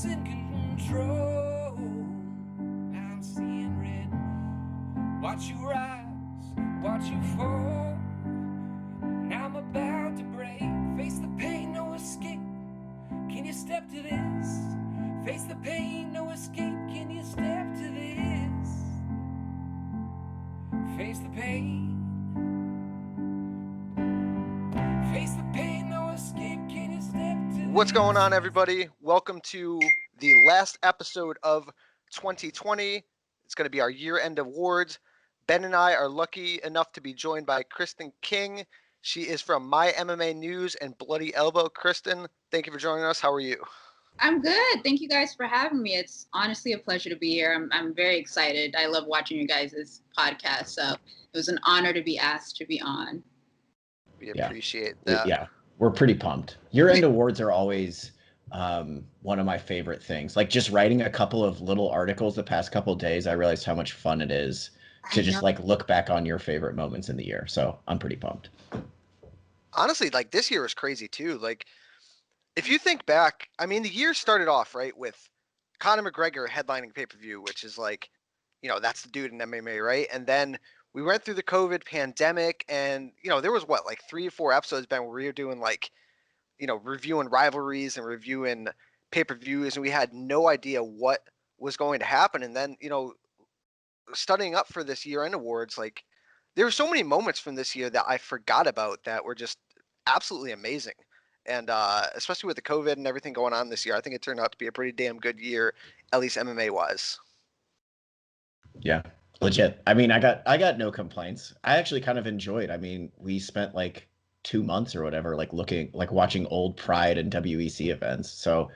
losing control. I'm seeing red. Watch you rise, watch you fall. Now I'm about to break. Face the pain, no escape. Can you step to this? Face the pain, no escape. Can you step to this? Face the pain. Face the pain, no escape. Can you step to this? What's going on, everybody? Welcome to the last episode of 2020. It's going to be our year-end awards. Ben and I are lucky enough to be joined by Kristen King. She is from MyMMANews and BloodyElbow. Kristen, thank you for joining us. How are you? I'm good. Thank you guys for having me. It's honestly a pleasure to be here. I'm very excited. I love watching you guys' podcast. So it was an honor to be asked to be on. We appreciate that. Yeah, we're pretty pumped. Year-end awards are always one of my favorite things. Like just writing a couple of little articles the past couple of days, I realized how much fun it is to just like look back on your favorite moments in the year. So I'm pretty pumped. Honestly, like this year was crazy too. Like if you think back, I mean, the year started off right with Conor McGregor headlining pay-per-view, which is like, that's the dude in MMA, right? And then we went through the COVID pandemic, and there was like 3 or 4 episodes, Ben, where we were doing like, reviewing rivalries and reviewing pay-per-views, and we had no idea what was going to happen. And then, studying up for this year-end awards, like there were so many moments from this year that I forgot about that were just absolutely amazing. And especially with the COVID and everything going on this year, I think it turned out to be a pretty damn good year, at least MMA-wise. Yeah, legit. I mean, I got no complaints. I actually kind of enjoyed. I mean, we spent like 2 months or whatever, like watching old Pride and WEC events. So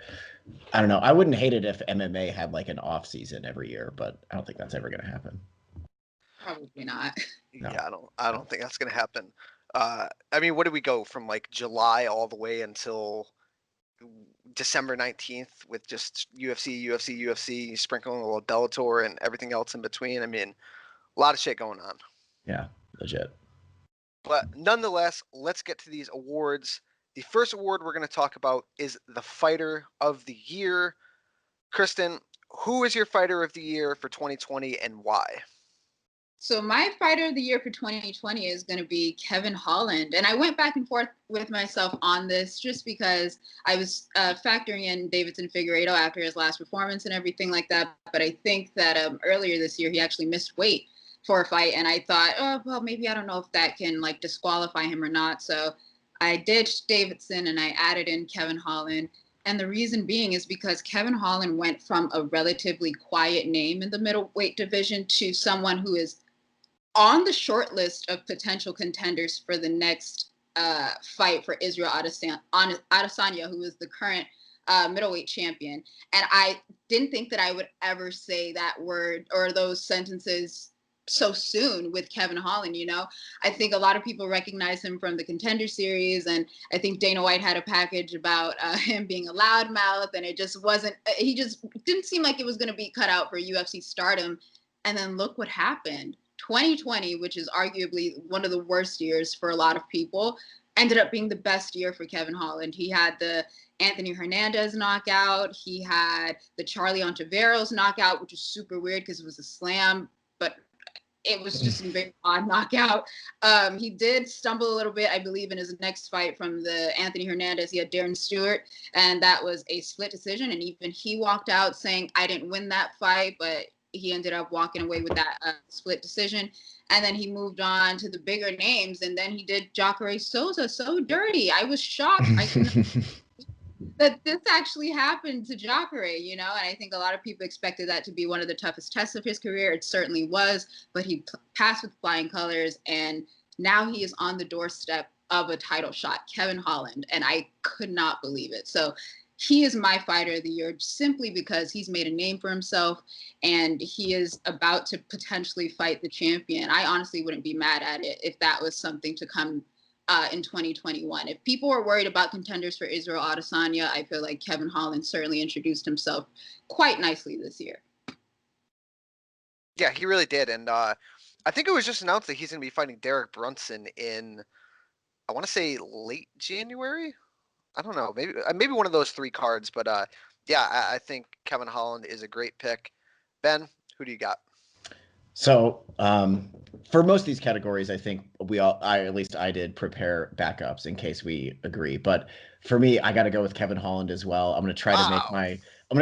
I don't know. I wouldn't hate it if MMA had like an off season every year, but I don't think that's ever going to happen. Probably not. No. Yeah, I don't think that's going to happen. I mean, what did we go from like July all the way until December 19th with just UFC, sprinkling a little Bellator and everything else in between? I mean, a lot of shit going on. Yeah, legit. But nonetheless, let's get to these awards. The first award we're going to talk about is the Fighter of the Year. Kristen, who is your Fighter of the Year for 2020 and why? So my Fighter of the Year for 2020 is going to be Kevin Holland. And I went back and forth with myself on this just because I was factoring in Davidson Figueiredo after his last performance and everything like that. But I think that earlier this year, he actually missed weight for a fight. And I thought, oh, well, maybe I don't know if that can like disqualify him or not. So I ditched Davidson and I added in Kevin Holland. And the reason being is because Kevin Holland went from a relatively quiet name in the middleweight division to someone who is on the short list of potential contenders for the next fight for Israel Adesanya, who is the current middleweight champion. And I didn't think that I would ever say that word or those sentences so soon with Kevin Holland. I think a lot of people recognize him from the Contender Series, and I think Dana White had a package about him being a loudmouth, and it just wasn't, he just didn't seem like it was going to be cut out for UFC stardom. And then look what happened. 2020, which is arguably one of the worst years for a lot of people, ended up being the best year for Kevin Holland. He had the Anthony Hernandez knockout. He had the Charlie Ontiveros knockout, which was super weird because it was a slam, but it was just a very odd knockout. He did stumble a little bit, I believe, in his next fight from the Anthony Hernandez. He had Darren Stewart, and that was a split decision. And even he walked out saying, I didn't win that fight, but he ended up walking away with that split decision. And then he moved on to the bigger names. And then he did Jacare Souza so dirty. I was shocked that this actually happened to Jacare, and I think a lot of people expected that to be one of the toughest tests of his career. It certainly was, but he passed with flying colors. And now he is on the doorstep of a title shot, Kevin Holland. And I could not believe it. So he is my Fighter of the Year simply because he's made a name for himself and he is about to potentially fight the champion. I honestly wouldn't be mad at it if that was something to come in 2021. If people were worried about contenders for Israel Adesanya, I feel like Kevin Holland certainly introduced himself quite nicely this year. Yeah, he really did. And I think it was just announced that he's going to be fighting Derek Brunson in, I want to say late January. I don't know, maybe one of those 3 cards, but Yeah, I think Kevin Holland is a great pick. Ben, who do you got? So, for most of these categories, I think at least I did prepare backups in case we agree. But for me, I got to go with Kevin Holland as well. Wow. I'm going to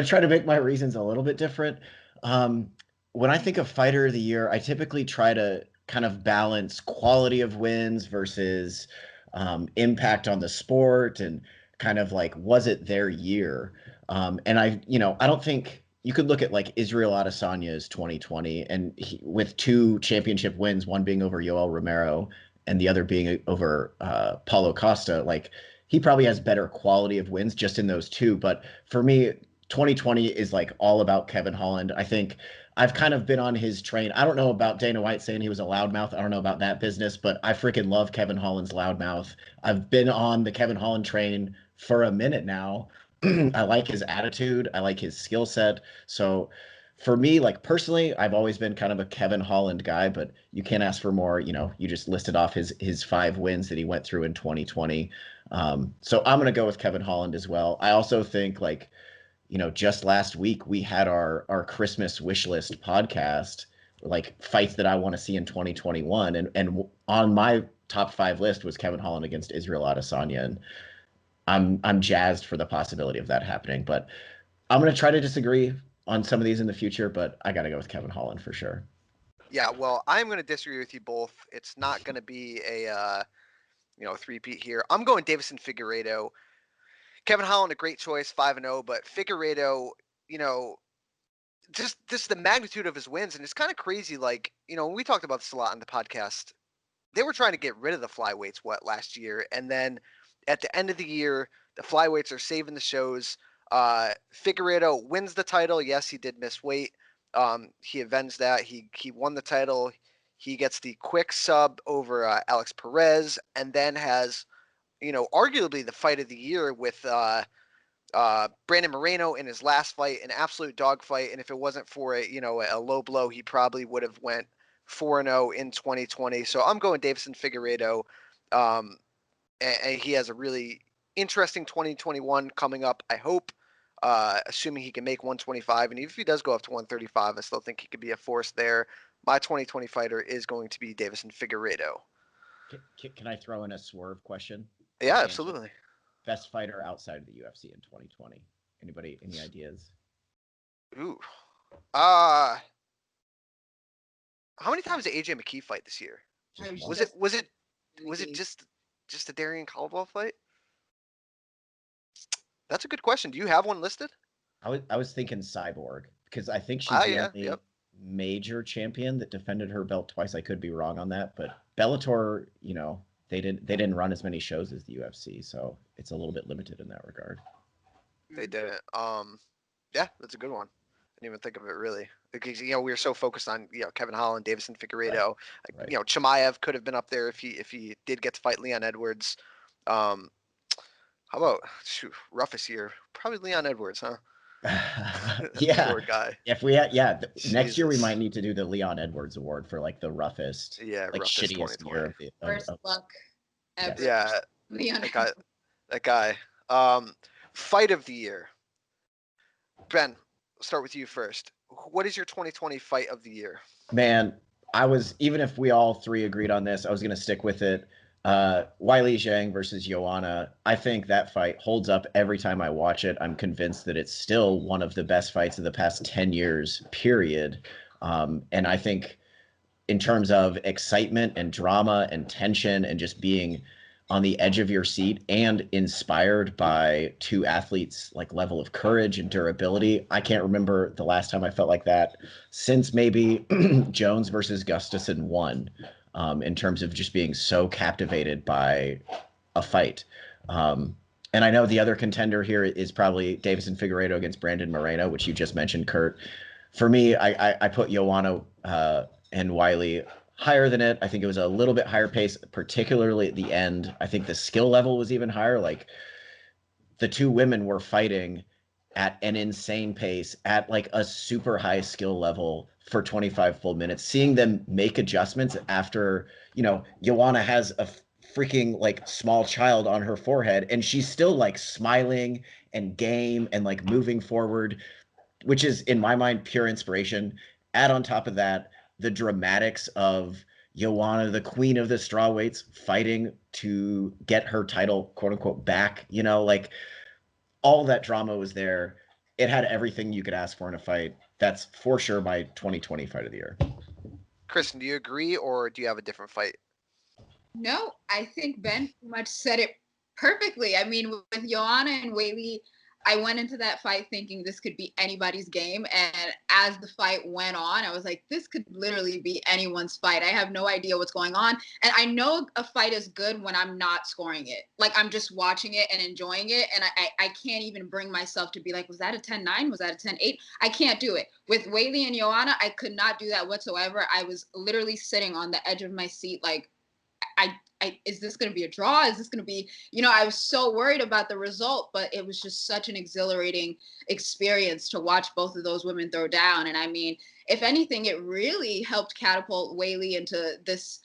try to make my reasons a little bit different. Um, when I think of fighter of the year, I typically try to kind of balance quality of wins versus impact on the sport and kind of like, was it their year? And I don't think you could look at like Israel Adesanya's 2020 and with two championship wins, one being over Yoel Romero and the other being over Paulo Costa. Like he probably has better quality of wins just in those two. But for me, 2020 is like all about Kevin Holland. I think I've kind of been on his train. I don't know about Dana White saying he was a loudmouth. I don't know about that business, but I freaking love Kevin Holland's loudmouth. I've been on the Kevin Holland train for a minute now. I like his attitude. I like his skill set. So for me, like personally, I've always been kind of a Kevin Holland guy, but you can't ask for more. You just listed off his 5 wins that he went through in 2020. So I'm gonna go with Kevin Holland as well. I also think like, just last week we had our Christmas wish list podcast, like fights that I want to see in 2021, and on my top 5 list was Kevin Holland against Israel Adesanya, and I'm jazzed for the possibility of that happening. But I'm gonna try to disagree on some of these in the future, but I gotta go with Kevin Holland for sure. Yeah, well, I'm going to disagree with you both. It's not going to be a three-peat here. I'm going Davison Figueiredo. Kevin Holland, a great choice, 5-0, but Figueiredo, you know, just the magnitude of his wins, and it's kind of crazy. Like, we talked about this a lot on the podcast. They were trying to get rid of the flyweights last year, and then at the end of the year, the flyweights are saving the shows. Figueiredo wins the title. Yes, he did miss weight. He avenged that. He won the title. He gets the quick sub over Alex Perez, and then has arguably the fight of the year with Brandon Moreno in his last fight, an absolute dogfight. And if it wasn't for a low blow, he probably would have went 4-0 in 2020. So I'm going Davison Figueiredo. And he has a really interesting 2021 coming up, I hope, assuming he can make 125. And even if he does go up to 135, I still think he could be a force there. My 2020 fighter is going to be Davison Figueiredo. Can I throw in a swerve question? Yeah, absolutely. Best fighter outside of the UFC in 2020. Anybody? Any ideas? Ooh. How many times did AJ McKee fight this year? Was it just a Darian Caldwell fight? That's a good question. Do you have one listed? I was thinking Cyborg because I think she's the only yep. major champion that defended her belt twice. I could be wrong on that, but Bellator, they didn't run as many shows as the UFC, so it's a little bit limited in that regard. They didn't. Yeah, that's a good one. I didn't even think of it really because we were so focused on Kevin Holland, Davison Figueiredo. Right. Chimaev could have been up there if he did get to fight Leon Edwards. How about roughest year? Probably Leon Edwards, huh? Yeah. Poor guy. If we had, next year we might need to do the Leon Edwards Award for like the roughest, roughest shittiest year of the worst luck ever. Yeah, Leon. that guy. Fight of the year. Ben, I'll start with you first. What is your 2020 fight of the year? Man, even if we all 3 agreed on this, I was gonna stick with it. Weili Zhang versus Joanna. I think that fight holds up every time I watch it. I'm convinced that it's still one of the best fights of the past 10 years, period. And I think in terms of excitement and drama and tension and just being on the edge of your seat and inspired by 2 athletes like level of courage and durability. I can't remember the last time I felt like that since maybe Jones versus Gustafsson 1. In terms of just being so captivated by a fight. And I know the other contender here is probably Davison Figueiredo against Brandon Moreno, which you just mentioned, Kurt. For me, I put Joanna and Weili higher than it. I think it was a little bit higher pace, particularly at the end. I think the skill level was even higher. Like the 2 women were fighting at an insane pace, at like a super high skill level for 25 full minutes, seeing them make adjustments after, Joanna has a freaking like small child on her forehead, and she's still like smiling and game and like moving forward, which is in my mind pure inspiration. Add on top of that the dramatics of Joanna, the queen of the strawweights, fighting to get her title, quote unquote, back. You know, like all that drama was there. It had everything you could ask for in a fight. That's for sure my 2020 fight of the year. Kristen, do you agree, or do you have a different fight? No, I think Ben pretty much said it perfectly. I mean, with Joanna and Whaley, I went into that fight thinking this could be anybody's game. And as the fight went on, I was like, this could literally be anyone's fight. I have no idea what's going on. And I know a fight is good when I'm not scoring it. Like, I'm just watching it and enjoying it. And I can't even bring myself to be like, was that a 10-9? Was that a 10-8? I can't do it. With Whaley and Joanna, I could not do that whatsoever. I was literally sitting on the edge of my seat, like, is this going to be a draw? Is this going to be, I was so worried about the result, but it was just such an exhilarating experience to watch both of those women throw down. And I mean, if anything, it really helped catapult Whaley into this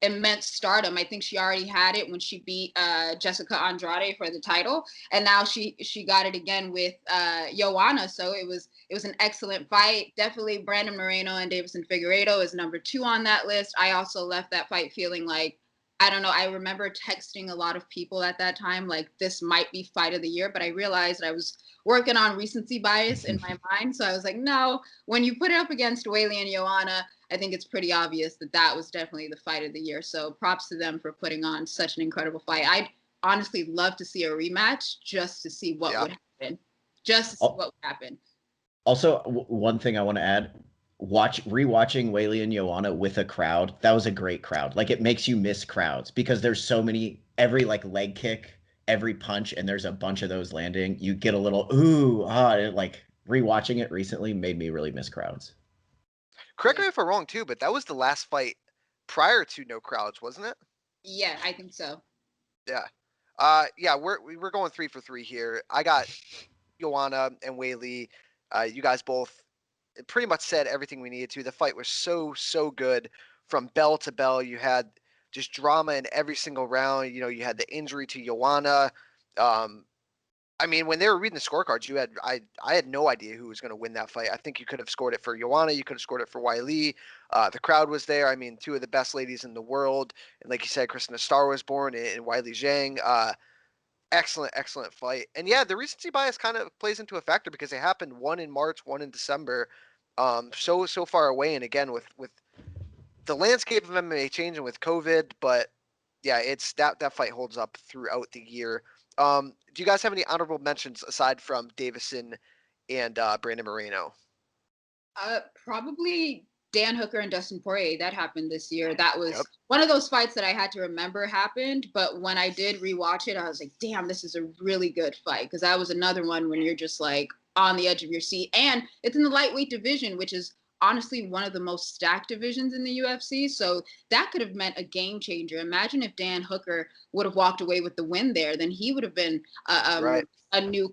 immense stardom. I think she already had it when she beat Jessica Andrade for the title, and now she got it again with Joanna. So it was an excellent fight. Definitely Brandon Moreno and Deiveson Figueiredo is number 2 on that list. I also left that fight feeling like, I don't know, I remember texting a lot of people at that time, like, this might be fight of the year, but I realized I was working on recency bias in my mind. So I was like, no, when you put it up against Whaley and Joanna, I think it's pretty obvious that that was definitely the fight of the year. So props to them for putting on such an incredible fight. I'd honestly love to see a rematch just to see what would happen. Just to see what would happen. Also, one thing I want to add, rewatching Whaley and Joanna with a crowd, that was a great crowd. Like, it makes you miss crowds because there's so many, every like leg kick, every punch, and there's a bunch of those landing. You get a little, like rewatching it recently made me really miss crowds. Correct me if I'm wrong too, but that was the last fight prior to no crowds, wasn't it? Yeah, I think so. Yeah. Yeah, we're going 3 for 3 here. I got Joanna and Whaley. You guys both pretty much said everything we needed to. The fight was so good from bell to bell. You had just drama in every single round. You had the injury to Joanna. I mean, when they were reading the scorecards, I had no idea who was going to win that fight. I think you could have scored it for Joanna. You could have scored it for Whaley. The crowd was there. I mean, 2 of the best ladies in the world. And like you said, Kristen Star was born and Wiley Zhang. Excellent fight. And yeah, the recency bias kind of plays into a factor because it happened one in March, one in December. So far away. And again, with the landscape of MMA changing with COVID, but yeah, it's that fight holds up throughout the year. Do you guys have any honorable mentions aside from Davison and Brandon Moreno? Probably Dan Hooker and Dustin Poirier. That happened this year. That was one of those fights that I had to remember happened. But when I did rewatch it, I was like, damn, this is a really good fight. Because that was another one when you're just like on the edge of your seat. And it's in the lightweight division, which is honestly one of the most stacked divisions in the UFC. So that could have meant a game changer. Imagine if Dan Hooker would have walked away with the win there, then he would have been a new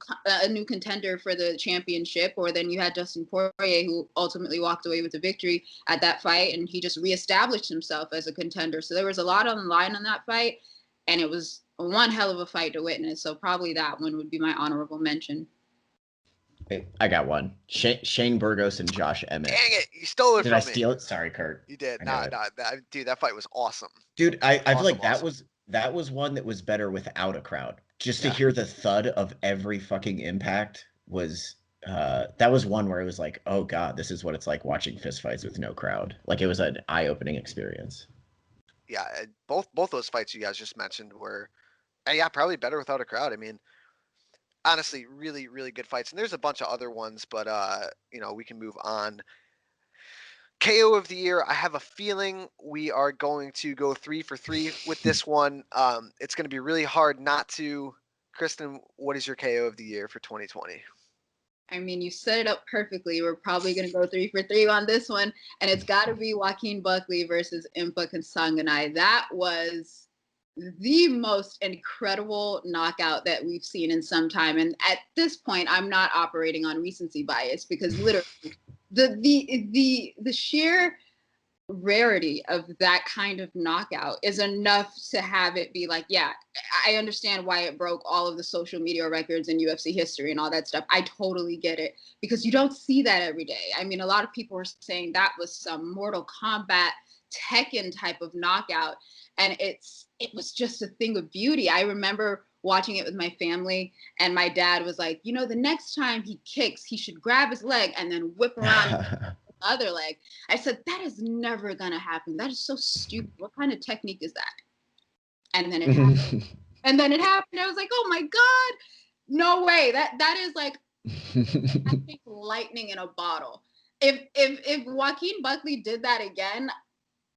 contender for the championship. Or then you had Dustin Poirier, who ultimately walked away with the victory at that fight, and he just reestablished himself as a contender. So there was a lot on the line on that fight, and it was one hell of a fight to witness. So probably that one would be my honorable mention. I got one. Shane Burgos and Josh Emmett. Dang it, you stole it from me. Did I steal it? Sorry, Kurt. You did. Nah, dude, that fight was awesome. Dude, I feel like that was one that was better without a crowd. Just to hear the thud of every fucking impact was that was one where it was like, oh god, this is what it's like watching fistfights with no crowd. Like, it was an eye-opening experience. Yeah, both those fights you guys just mentioned were probably better without a crowd. I mean, honestly, really, really good fights. And there's a bunch of other ones, but we can move on. KO of the year, I have a feeling we are going to go 3 for 3 with this one. It's going to be really hard not to. Kristen, what is your KO of the year for 2020? I mean, you set it up perfectly. We're probably going to go 3 for 3 on this one. And it's got to be Joaquin Buckley versus Impa Kasanganay. That was the most incredible knockout that we've seen in some time. And at this point, I'm not operating on recency bias because literally the sheer rarity of that kind of knockout is enough to have it be like, yeah, I understand why it broke all of the social media records in UFC history and all that stuff. I totally get it, because you don't see that every day. I mean, a lot of people were saying that was some Mortal Kombat Tekken type of knockout, and it was just a thing of beauty. I remember watching it with my family, and my dad was like, you know, the next time he kicks, he should grab his leg and then whip around other leg. I said, that is never gonna happen. That is so stupid. What kind of technique is that? And then it happened. And then it happened. I was like, oh my God, no way. That is like, I think, lightning in a bottle. If Joaquin Buckley did that again,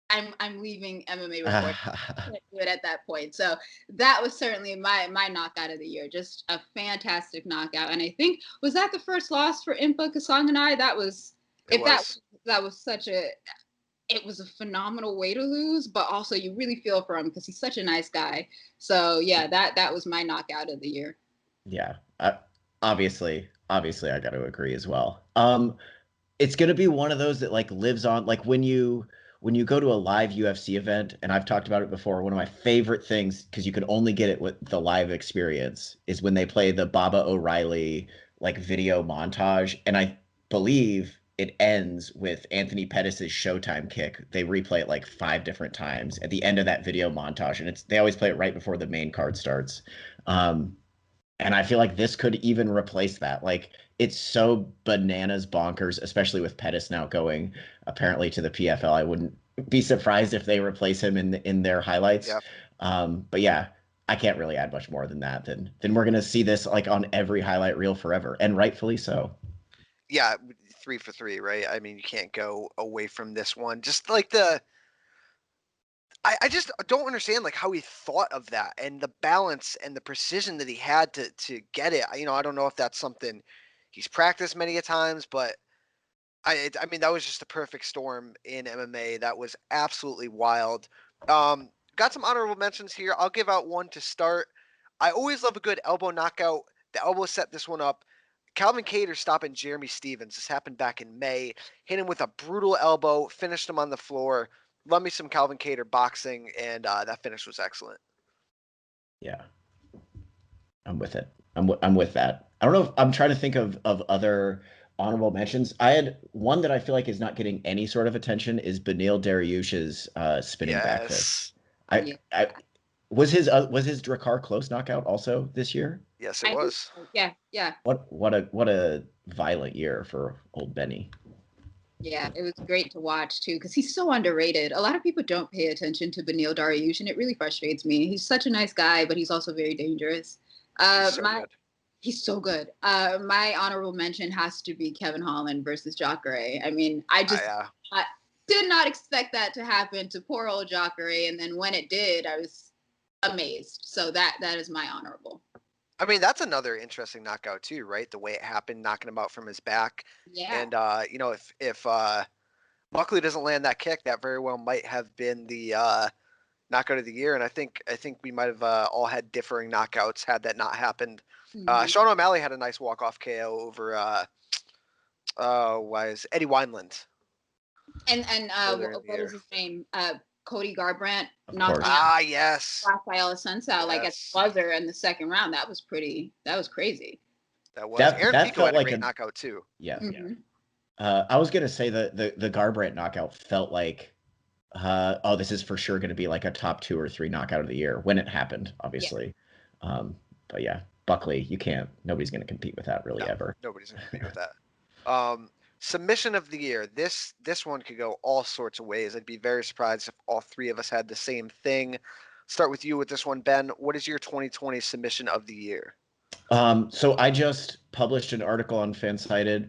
I'm leaving MMA reporting. I can't do it at that point. So that was certainly my knockout of the year. Just a fantastic knockout. And I think, was that the first loss for Impa Kasanganay? That was. That was such a, it was a phenomenal way to lose, but also you really feel for him because he's such a nice guy. So yeah, that was my knockout of the year. Yeah, obviously I got to agree as well. It's gonna be one of those that like lives on, like when you go to a live UFC event, and I've talked about it before. One of my favorite things, because you can only get it with the live experience, is when they play the Baba O'Reilly like video montage, and I believe it ends with Anthony Pettis' Showtime kick. They replay it like 5 different times at the end of that video montage, and they always play it right before the main card starts. And I feel like this could even replace that. Like, it's so bananas bonkers, especially with Pettis now going apparently to the PFL. I wouldn't be surprised if they replace him in their highlights. Yeah. But yeah, I can't really add much more than that. Then we're gonna see this like on every highlight reel forever, and rightfully so. Yeah, 3 for 3, right? I mean, you can't go away from this one. Just like I just don't understand like how he thought of that and the balance and the precision that he had to get it. You know, I don't know if that's something he's practiced many a times, but I mean that was just a perfect storm in MMA. That was absolutely wild. Got some honorable mentions here. I'll give out one to start. I always love a good elbow knockout. The elbow set this one up. Calvin Kattar stopping Jeremy Stevens. This happened back in May. Hit him with a brutal elbow, finished him on the floor. Love me some Calvin Kattar boxing, and that finish was excellent. Yeah, I'm with it. I'm with that. I don't know if I'm trying to think of other honorable mentions. I had one that I feel like is not getting any sort of attention is Beneil Dariush's spinning back fist. I was his Drakkar close knockout also this year? Yes, it was. So. Yeah. What a violent year for old Benny. Yeah, it was great to watch too, because he's so underrated. A lot of people don't pay attention to Beneil Dariush, and it really frustrates me. He's such a nice guy, but he's also very dangerous. He's so good. My honorable mention has to be Kevin Holland versus Jacare. I mean, I did not expect that to happen to poor old Jacare, and then when it did, I was amazed. So that is my honorable. I mean, that's another interesting knockout too, right? The way it happened, knocking him out from his back. Yeah. And you know, if Buckley doesn't land that kick, that very well might have been the knockout of the year. And I think we might have all had differing knockouts had that not happened. Mm-hmm. Sean O'Malley had a nice walk-off KO over Eddie Wineland. And what was his name? Cody Garbrandt knocked out yes. Rafael Assunção like at the buzzer in the second round. That was crazy. That was. Aaron Pico had a great knockout too. Yeah. Mm-hmm. I was gonna say the Garbrandt knockout felt like this is for sure gonna be like a top 2 or 3 knockout of the year when it happened, obviously. Yeah. But yeah, Buckley, nobody's gonna compete with that really ever. Nobody's gonna compete with that. Submission of the year. This one could go all sorts of ways. I'd be very surprised if all 3 of us had the same thing. Start with you with this one, Ben. What is your 2020 submission of the year? So I just published an article on Fansided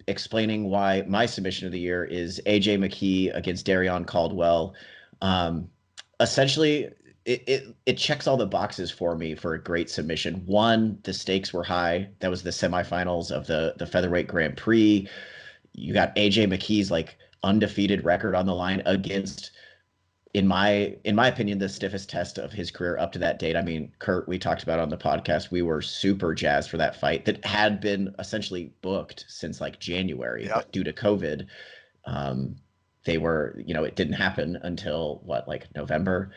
explaining why my submission of the year is AJ McKee against Darion Caldwell. Essentially, it checks all the boxes for me for a great submission. One, the stakes were high. That was the semifinals of the Featherweight Grand Prix. You got AJ McKee's like undefeated record on the line against, in my opinion, the stiffest test of his career up to that date. I mean, Kurt, we talked about on the podcast, we were super jazzed for that fight that had been essentially booked since like January, but due to COVID, they were, it didn't happen until like November.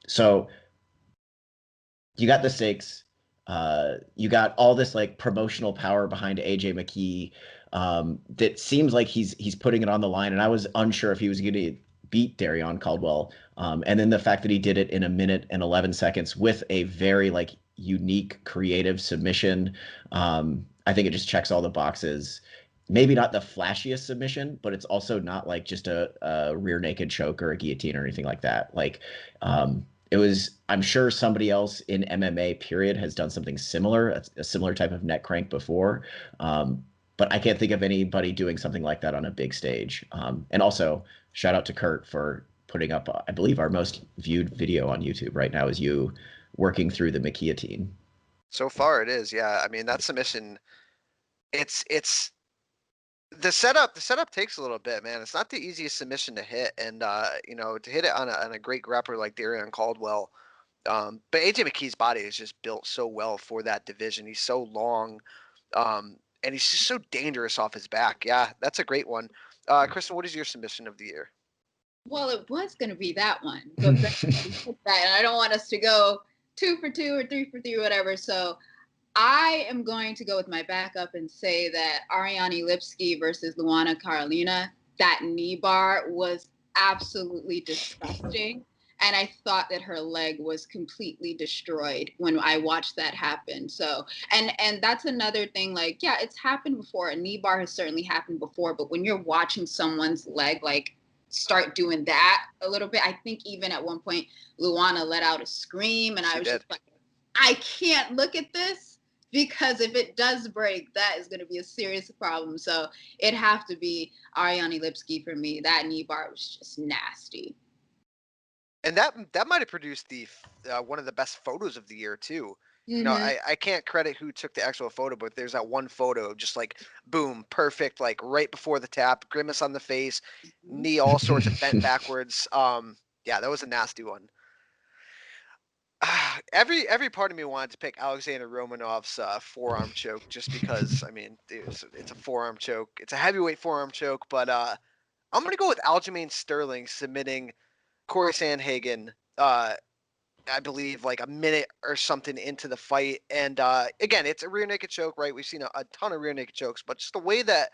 So you got the stakes. You got all this like promotional power behind AJ McKee. That seems like he's putting it on the line, and I was unsure if he was going to beat Darion Caldwell. And then the fact that he did it in 1 minute and 11 seconds with a very like unique, creative submission. I think it just checks all the boxes. Maybe not the flashiest submission, but it's also not like just a rear naked choke or a guillotine or anything like that. Like, it was, I'm sure somebody else in MMA period has done something similar, a similar type of neck crank before. But I can't think of anybody doing something like that on a big stage. And also shout out to Kurt for putting up, I believe our most viewed video on YouTube right now is you working through the McKeotine. So far it is, yeah. I mean, that submission, it's the setup takes a little bit, man. It's not the easiest submission to hit, and to hit it on a great grappler like Darion Caldwell. But AJ McKee's body is just built so well for that division. He's so long, and he's just so dangerous off his back. Yeah, that's a great one. Kristen, what is your submission of the year? Well, it was going to be that one, but and I don't want us to go 2 for 2 or 3 for 3, whatever. So I am going to go with my backup and say that Ariane Lipski versus Luana Carolina, that knee bar was absolutely disgusting. And I thought that her leg was completely destroyed when I watched that happen. So, and that's another thing, like, yeah, it's happened before. A knee bar has certainly happened before, but when you're watching someone's leg, like, start doing that a little bit, I think even at one point, Luana let out a scream, and I was just like, I can't look at this, because if it does break, that is going to be a serious problem. So it'd have to be Ariane Lipski for me. That knee bar was just nasty. And that might have produced the one of the best photos of the year too. I can't credit who took the actual photo, but there's that one photo, just like boom, perfect, like right before the tap, grimace on the face, knee all sorts of bent backwards. Yeah, that was a nasty one. Every part of me wanted to pick Alexander Romanov's forearm choke, just because, I mean, it's a forearm choke. It's a heavyweight forearm choke, but I'm gonna go with Aljamain Sterling submitting Corey Sandhagen. I believe like 1 minute or something into the fight, and again, it's a rear naked choke, right? We've seen a ton of rear naked chokes, but just the way that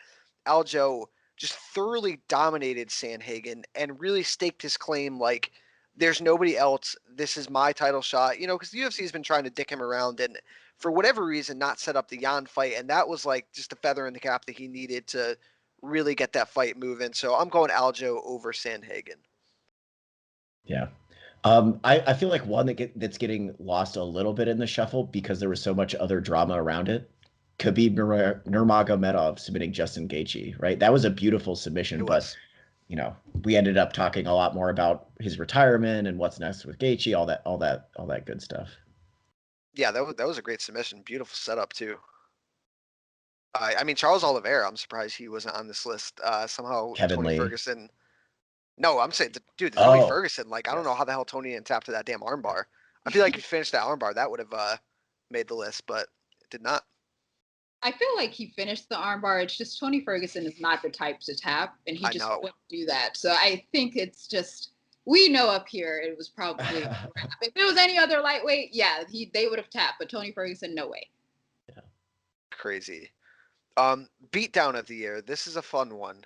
Aljo just thoroughly dominated Sandhagen and really staked his claim, like, there's nobody else. This is my title shot, because the UFC has been trying to dick him around and for whatever reason not set up the Jan fight, and that was like just a feather in the cap that he needed to really get that fight moving. So I'm going Aljo over Sandhagen. Yeah. I feel like one that's getting lost a little bit in the shuffle because there was so much other drama around it. Khabib Nurmagomedov submitting Justin Gaethje, right? That was a beautiful submission, but we ended up talking a lot more about his retirement and what's next with Gaethje, all that good stuff. Yeah, that was a great submission. Beautiful setup too. I mean, Charles Oliveira, I'm surprised he wasn't on this list. Somehow Kevin Tony Lee. Ferguson. No, I'm saying, dude, Tony Ferguson. Like, I don't know how the hell Tony didn't tap to that damn armbar. I feel like if he finished that armbar, that would have made the list, but it did not. I feel like he finished the armbar. It's just Tony Ferguson is not the type to tap, and he just wouldn't do that. So I think it's just, we know up here it was probably if it was any other lightweight, yeah, they would have tapped, but Tony Ferguson, no way. Yeah. Crazy. Beatdown of the year. This is a fun one.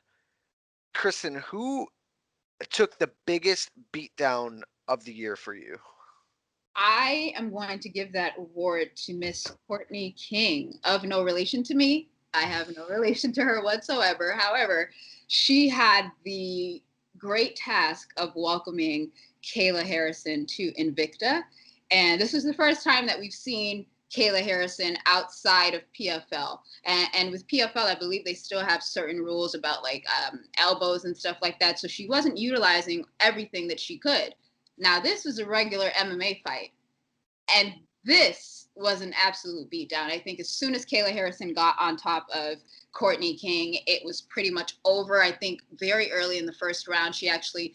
Kristen, who took the biggest beatdown of the year for you? I am going to give that award to Miss Courtney King, of no relation to me. I have no relation to her whatsoever. However, she had the great task of welcoming Kayla Harrison to Invicta. And this is the first time that we've seen Kayla Harrison outside of PFL. And with PFL, I believe they still have certain rules about like elbows and stuff like that. So she wasn't utilizing everything that she could. Now, this was a regular MMA fight, and This was an absolute beatdown. I think as soon as Kayla Harrison got on top of Courtney King, it was pretty much over. I think very early in the first round, she actually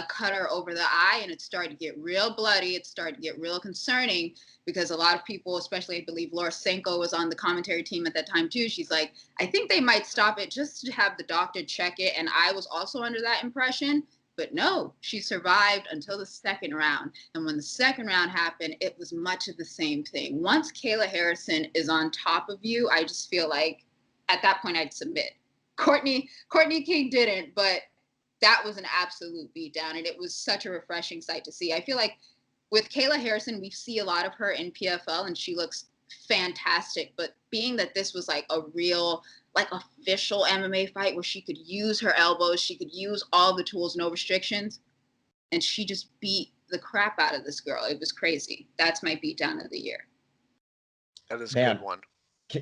cut her over the eye, and it started to get real bloody. It started to get real concerning because a lot of people, especially I believe Laura Senko was on the commentary team at that time too. She's like, I think they might stop it just to have the doctor check it. And I was also under that impression. But no, she survived until the second round. And when the second round happened, it was much of the same thing. Once Kayla Harrison is on top of you, I just feel like at that point I'd submit. Courtney King didn't, but that was an absolute beatdown. And it was such a refreshing sight to see. I feel like with Kayla Harrison, we see a lot of her in PFL and she looks fantastic. But being that this was like a real official MMA fight where she could use her elbows, she could use all the tools, no restrictions, and she just beat the crap out of this girl. It was crazy. That's my beatdown of the year. That is a Man, good one.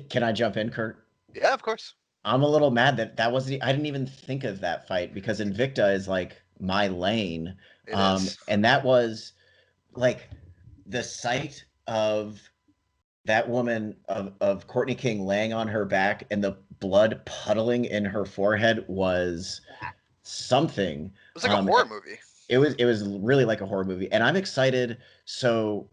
Can I jump in, Kurt? Yeah, of course. I'm a little mad that wasn't. I didn't even think of that fight because Invicta is like my lane, It is. and that was like the sight of that woman of Courtney King laying on her back and the blood puddling in her forehead was something. It was like a horror movie. It was really like a horror movie, and I'm excited. So,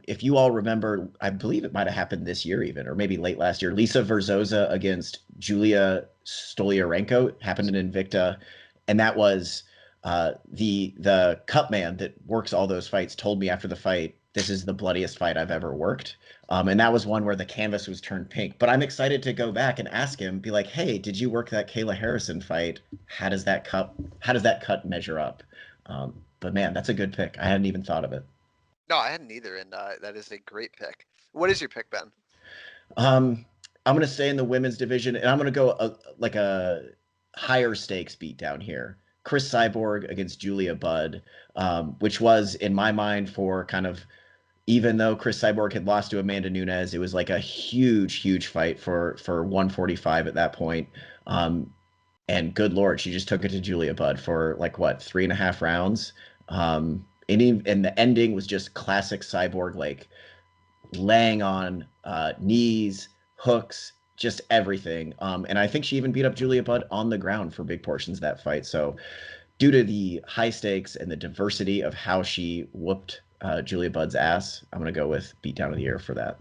if you all remember, I believe it might have happened this year even, or maybe late last year. Lisa Verzosa against Julia Stoliarenko happened in Invicta, and that was the cut man that works all those fights told me after the fight, this is the bloodiest fight I've ever worked. And that was one where the canvas was turned pink. But I'm excited to go back and ask him, be like, hey, did you work that Kayla Harrison fight? How does that cut measure up? But man, that's a good pick. I hadn't even thought of it. No, I hadn't either, and that is a great pick. What is your pick, Ben? I'm going to stay in the women's division, and I'm going to go a higher stakes beatdown here. Chris Cyborg against Julia Budd, which was, in my mind, for kind of, even though Chris Cyborg had lost to Amanda Nunes, it was like a huge fight for 145 at that point. And good Lord, she just took it to Julia Budd for like, what, 3.5 rounds? And the ending was just classic Cyborg, like laying on knees, hooks, just everything. And I think she even beat up Julia Budd on the ground for big portions of that fight. So due to the high stakes and the diversity of how she whooped Julia Budd's ass, I'm going to go with beatdown of the year for that.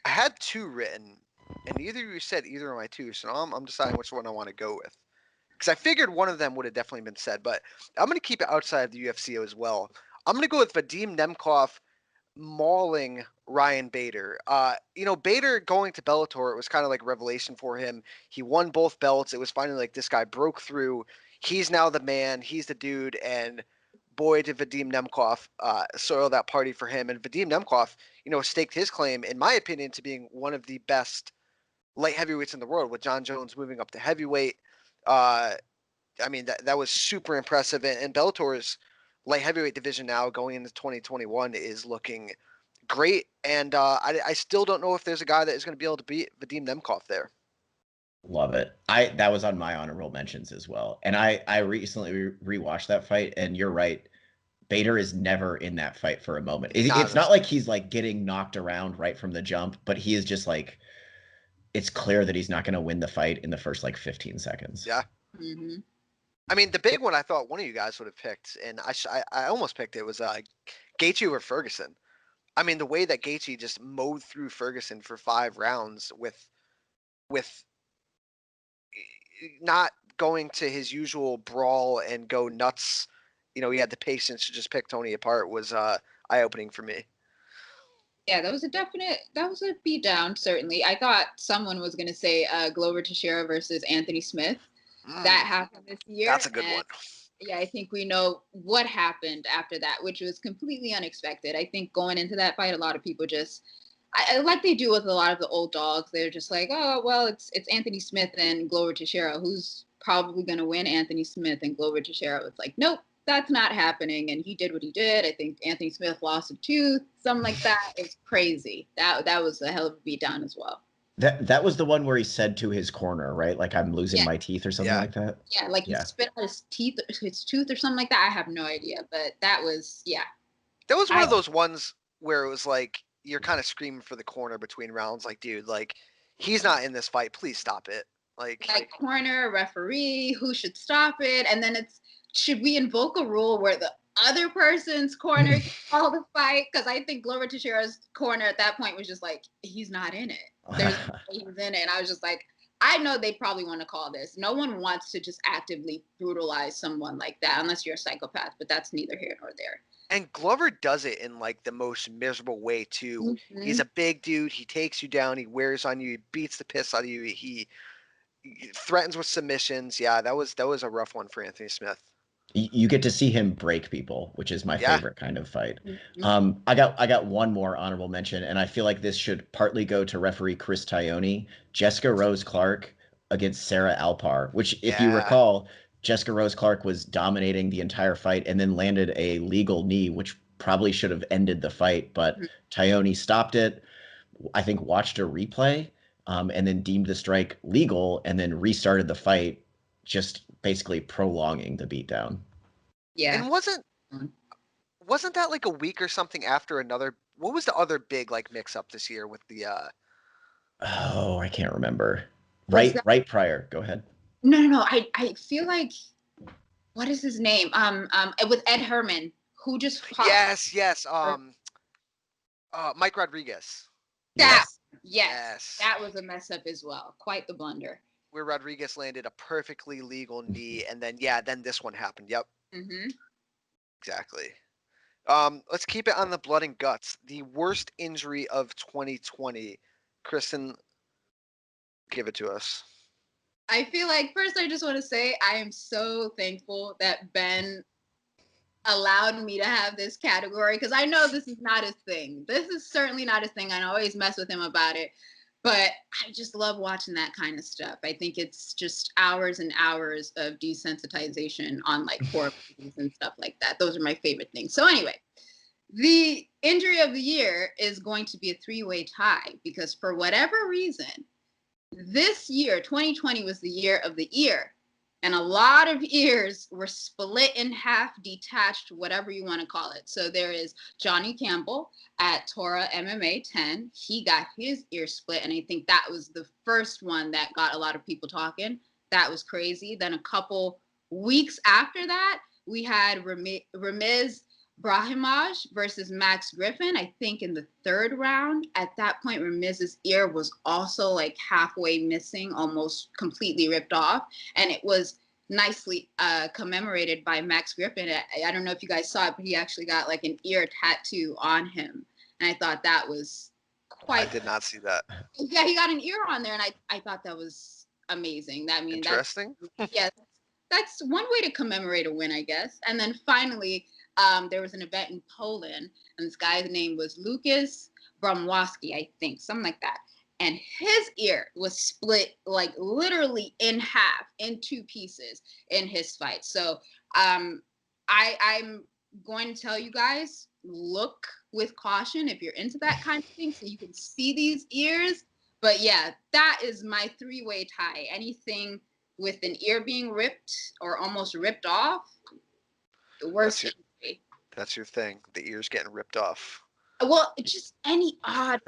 I had two written, and neither of you said either of my two, so now I'm deciding which one I want to go with. Because I figured one of them would have definitely been said, but I'm going to keep it outside of the UFC as well. I'm going to go with Vadim Nemkov mauling Ryan Bader. Bader going to Bellator, it was kind of like a revelation for him. He won both belts. It was finally like this guy broke through. He's now the man. He's the dude, and boy, did Vadim Nemkov soil that party for him. And Vadim Nemkov, staked his claim, in my opinion, to being one of the best light heavyweights in the world, with John Jones moving up to heavyweight. That was super impressive. And Bellator's light heavyweight division now going into 2021 is looking great. And I still don't know if there's a guy that is going to be able to beat Vadim Nemkov there. Love it. That was on my honorable mentions as well. And I recently rewatched that fight, and you're right. Bader is never in that fight for a moment. It's not like he's like getting knocked around right from the jump, but he is just like, it's clear that he's not going to win the fight in the first like 15 seconds. Yeah. Mm-hmm. I mean, the big one I thought one of you guys would have picked, and I almost picked it, was Gaethje over Ferguson. I mean, the way that Gaethje just mowed through Ferguson for 5 rounds with not going to his usual brawl and go nuts. He had the patience to just pick Tony apart, was eye-opening for me. Yeah, that was a beatdown, certainly. I thought someone was going to say Glover Teixeira versus Anthony Smith. That happened this year. That's a good one. Yeah, I think we know what happened after that, which was completely unexpected. I think going into that fight, a lot of people just, like they do with a lot of the old dogs, they're just like, oh, well, it's Anthony Smith and Glover Teixeira. Who's probably going to win? Anthony Smith and Glover Teixeira. It's like, nope, that's not happening. And he did what he did. I think Anthony Smith lost a tooth, something like that. It's crazy. That was a hell of a beatdown as well. That was the one where he said to his corner, right? Like, I'm losing my teeth or something like that. Yeah, like he spit out his tooth or something like that. I have no idea, but that was, That was one of those ones where it was like you're kind of screaming for the corner between rounds, like, dude, like he's not in this fight. Please stop it. Like corner, referee, who should stop it? And then should we invoke a rule where the other person's corner can call the fight? Because I think Glover Teixeira's corner at that point was just like, he's not in it. There's no way he's in it. And I was just like, I know they probably want to call this. No one wants to just actively brutalize someone like that unless you're a psychopath, but that's neither here nor there. And Glover does it in like the most miserable way too. Mhm. He's a big dude. He takes you down. He wears on you. He beats the piss out of you. He threatens with submissions. Yeah, that was a rough one for Anthony Smith. You get to see him break people, which is my favorite kind of fight. I got one more honorable mention, and I feel like this should partly go to referee Chris Taglioni, Jessica Rose Clark against Sarah Alpar, which, if you recall, Jessica Rose Clark was dominating the entire fight and then landed a legal knee, which probably should have ended the fight, but Taglioni stopped it. I think watched a replay, and then deemed the strike legal, and then restarted the fight, just basically prolonging the beatdown. Yeah. And wasn't that like a week or something after another? What was the other big like mix up this year with the? Oh, I can't remember. Right prior. Go ahead. No. I feel like, what is his name? With Ed Herman, who just fought. Yes. Mike Rodriguez. Yes. That was a mess up as well. Quite the blunder. Where Rodriguez landed a perfectly legal knee, and then this one happened. Yep. Mm-hmm. Exactly. Let's keep it on the blood and guts. The worst injury of 2020. Kristen, give it to us. I feel like, first, I just want to say I am so thankful that Ben allowed me to have this category, because I know this is not his thing. This is certainly not his thing. I always mess with him about it. But I just love watching that kind of stuff. I think it's just hours and hours of desensitization on like horror movies and stuff like that. Those are my favorite things. So anyway, the injury of the year is going to be a three-way tie, because for whatever reason, this year, 2020, was the year of the ear. And a lot of ears were split in half, detached, whatever you want to call it. So there is Johnny Campbell at Torah MMA 10. He got his ear split, and I think that was the first one that got a lot of people talking. That was crazy. Then a couple weeks after that, we had Ramiz Brahimaj versus Max Griffin, I think in the third round. At that point, Ramiz's ear was also like halfway missing, almost completely ripped off. And it was nicely commemorated by Max Griffin. I don't know if you guys saw it, but he actually got like an ear tattoo on him. And I thought that was quite... I did not see that. Yeah, he got an ear on there, and I thought that was amazing. That means interesting. That's one way to commemorate a win, I guess. And then finally, there was an event in Poland, and this guy's name was Lucas Bromwowski, I think, something like that. And his ear was split like literally in half, in two pieces in his fight. So I'm going to tell you guys, look with caution if you're into that kind of thing, so you can see these ears. But yeah, that is my three-way tie. Anything with an ear being ripped or almost ripped off, the worst injury. That's your thing. The ear's getting ripped off. Well, just any odd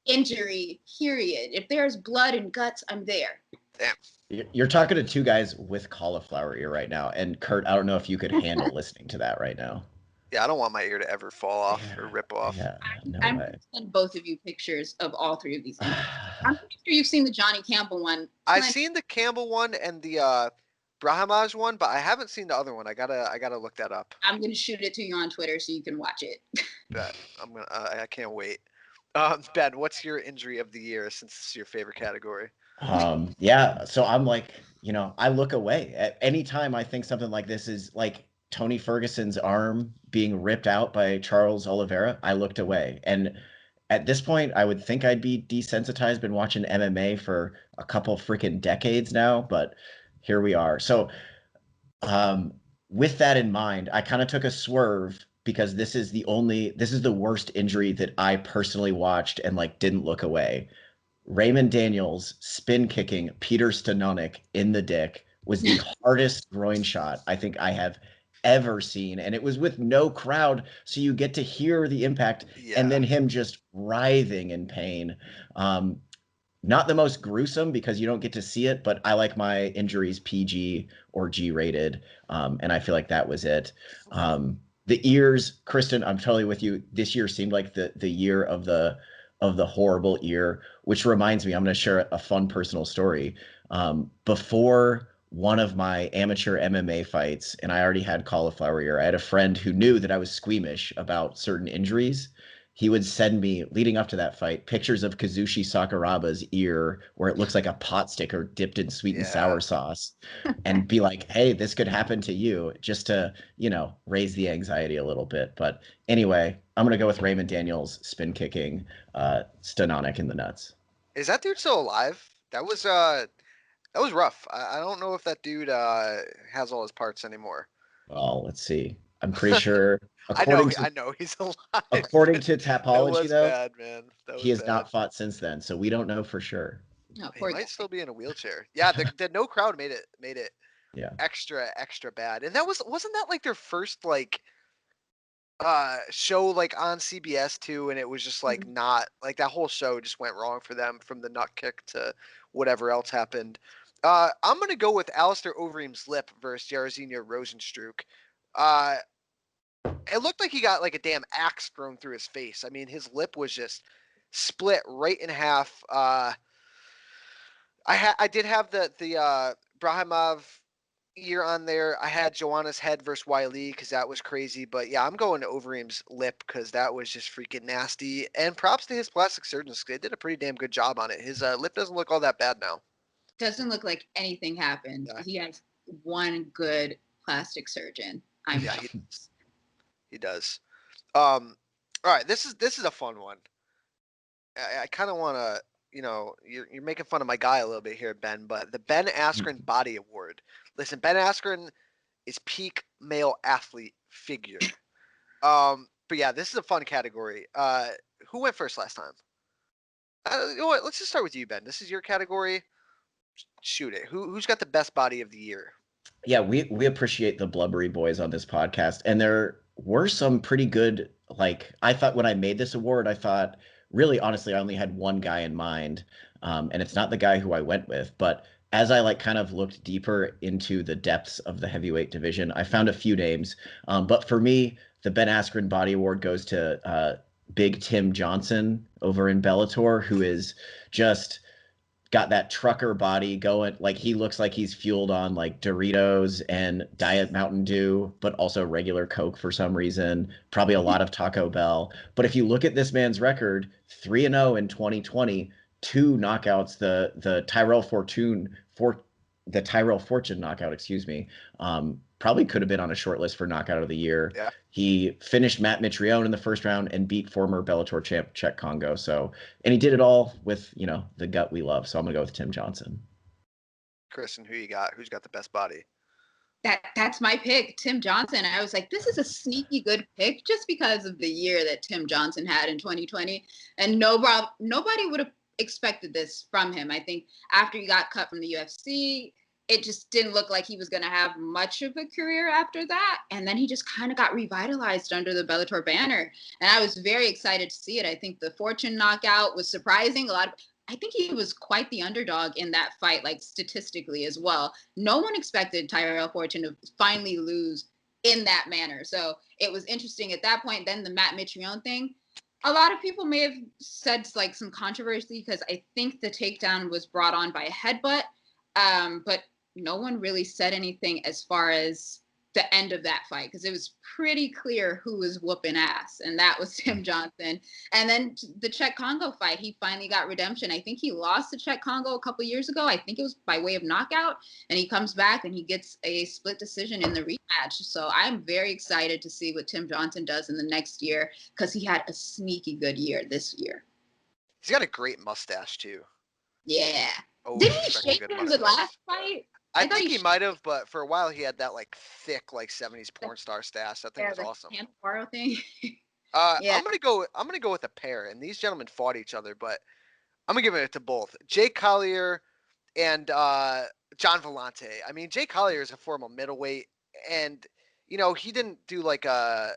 injury, period. If there's blood and guts, I'm there. Damn. You're talking to two guys with cauliflower ear right now. And Kurt, I don't know if you could handle listening to that right now. Yeah, I don't want my ear to ever fall off or rip off. Yeah, no I'm way. going to send both of you pictures of all three of these things. I'm pretty sure you've seen the Johnny Campbell one. I've seen the Campbell one and the Brahimaj one, but I haven't seen the other one. I gotta look that up. I'm going to shoot it to you on Twitter so you can watch it. I can't wait. Ben, what's your injury of the year, since this is your favorite category? Yeah, so I'm like, I look away at any time I think something like this is like Tony Ferguson's arm being ripped out by Charles Oliveira. I looked away, and at this point, I would think I'd be desensitized. Been watching MMA for a couple freaking decades now, but here we are. So, with that in mind, I kind of took a swerve, because this is the worst injury that I personally watched and like didn't look away. Raymond Daniels spin kicking Peter Stanonik in the dick was the hardest groin shot I think I have ever seen, and it was with no crowd, so you get to hear the impact, and then him just writhing in pain. Not the most gruesome because you don't get to see it, but I like my injuries PG or G rated, and I feel like that was it. The ears, Kristen, I'm totally with you. This year seemed like the year of the horrible ear, which reminds me, I'm going to share a fun personal story. Before one of my amateur MMA fights, and I already had cauliflower ear, I had a friend who knew that I was squeamish about certain injuries. He would send me, leading up to that fight, pictures of Kazushi Sakuraba's ear where it looks like a pot sticker dipped in sweet and sour sauce, and be like, hey, this could happen to you, just to, raise the anxiety a little bit. But anyway, I'm going to go with Raymond Daniels spin kicking Stanonic in the nuts. Is that dude still alive? That was rough. I don't know if that dude has all his parts anymore. Well, let's see. I'm pretty sure, I know he's alive. according to Tapology, that was though, bad, man. he has not fought since then, so we don't know for sure. No, he might still be in a wheelchair. Yeah, the no crowd made it Yeah. extra bad. And wasn't that like their first like show like on CBS too, and it was just like not like that whole show just went wrong for them from the nut kick to whatever else happened. I'm gonna go with Alistair Overeem's lip versus Jairzinho Rosenstruck. It looked like he got like a damn axe thrown through his face. I mean, his lip was just split right in half. I did have the Brahimov ear on there. I had Joanna's head versus Wiley because that was crazy. But yeah, I'm going to Overeem's lip because that was just freaking nasty. And props to his plastic surgeons because they did a pretty damn good job on it. His lip doesn't look all that bad now. Doesn't look like anything happened. Yeah. He has one good plastic surgeon. He does. All right, this is a fun one. I kind of want to, you're making fun of my guy a little bit here, Ben, but the Ben Askren Body Award. Listen, Ben Askren is peak male athlete figure. But yeah, this is a fun category. Who went first last time? You know what? Let's just start with you, Ben. This is your category. Shoot it. Who's got the best body of the year? Yeah, we appreciate the blubbery boys on this podcast, and there were some pretty good. Like, I thought when I made this award, I thought, really, honestly, I only had one guy in mind, and it's not the guy who I went with. But as I kind of looked deeper into the depths of the heavyweight division, I found a few names. But for me, the Ben Askren Body Award goes to Big Tim Johnson over in Bellator, who is just got that trucker body going. Like, he looks like he's fueled on like Doritos and Diet Mountain Dew, but also regular Coke for some reason, probably a lot of Taco Bell. But if you look at this man's record, 3-0 in 2020, 2 knockouts, the Tyrell Fortune knockout, excuse me, probably could have been on a short list for knockout of the year. Yeah. He finished Matt Mitrione in the first round and beat former Bellator champ Czech Congo. And he did it all with, the gut we love. So I'm going to go with Tim Johnson. Kristen, who you got? Who's got the best body? That's my pick, Tim Johnson. I was like, this is a sneaky good pick just because of the year that Tim Johnson had in 2020. And nobody would have expected this from him. I think after he got cut from the UFC, it just didn't look like he was going to have much of a career after that. And then he just kind of got revitalized under the Bellator banner. And I was very excited to see it. I think the Fortune knockout was surprising. I think he was quite the underdog in that fight, like statistically as well. No one expected Tyrell Fortune to finally lose in that manner. So it was interesting at that point. Then the Matt Mitrione thing, a lot of people may have said like some controversy because I think the takedown was brought on by a headbutt. But no one really said anything as far as the end of that fight because it was pretty clear who was whooping ass, and that was Tim Johnson. And then the Czech Congo fight, he finally got redemption. I think he lost to Czech Congo a couple years ago. I think it was by way of knockout, and he comes back and he gets a split decision in the rematch. So I'm very excited to see what Tim Johnson does in the next year because he had a sneaky good year this year. He's got a great mustache too. Yeah. Didn't he shake it in the last fight? I think he might have, but for a while he had that like thick, like 70s porn star stash. That thing was awesome. Paro thing. Yeah. I'm gonna go with a pair, and these gentlemen fought each other, but I'm gonna give it to both Jake Collier and John Vellante. I mean, Jake Collier is a former middleweight, and he didn't do like a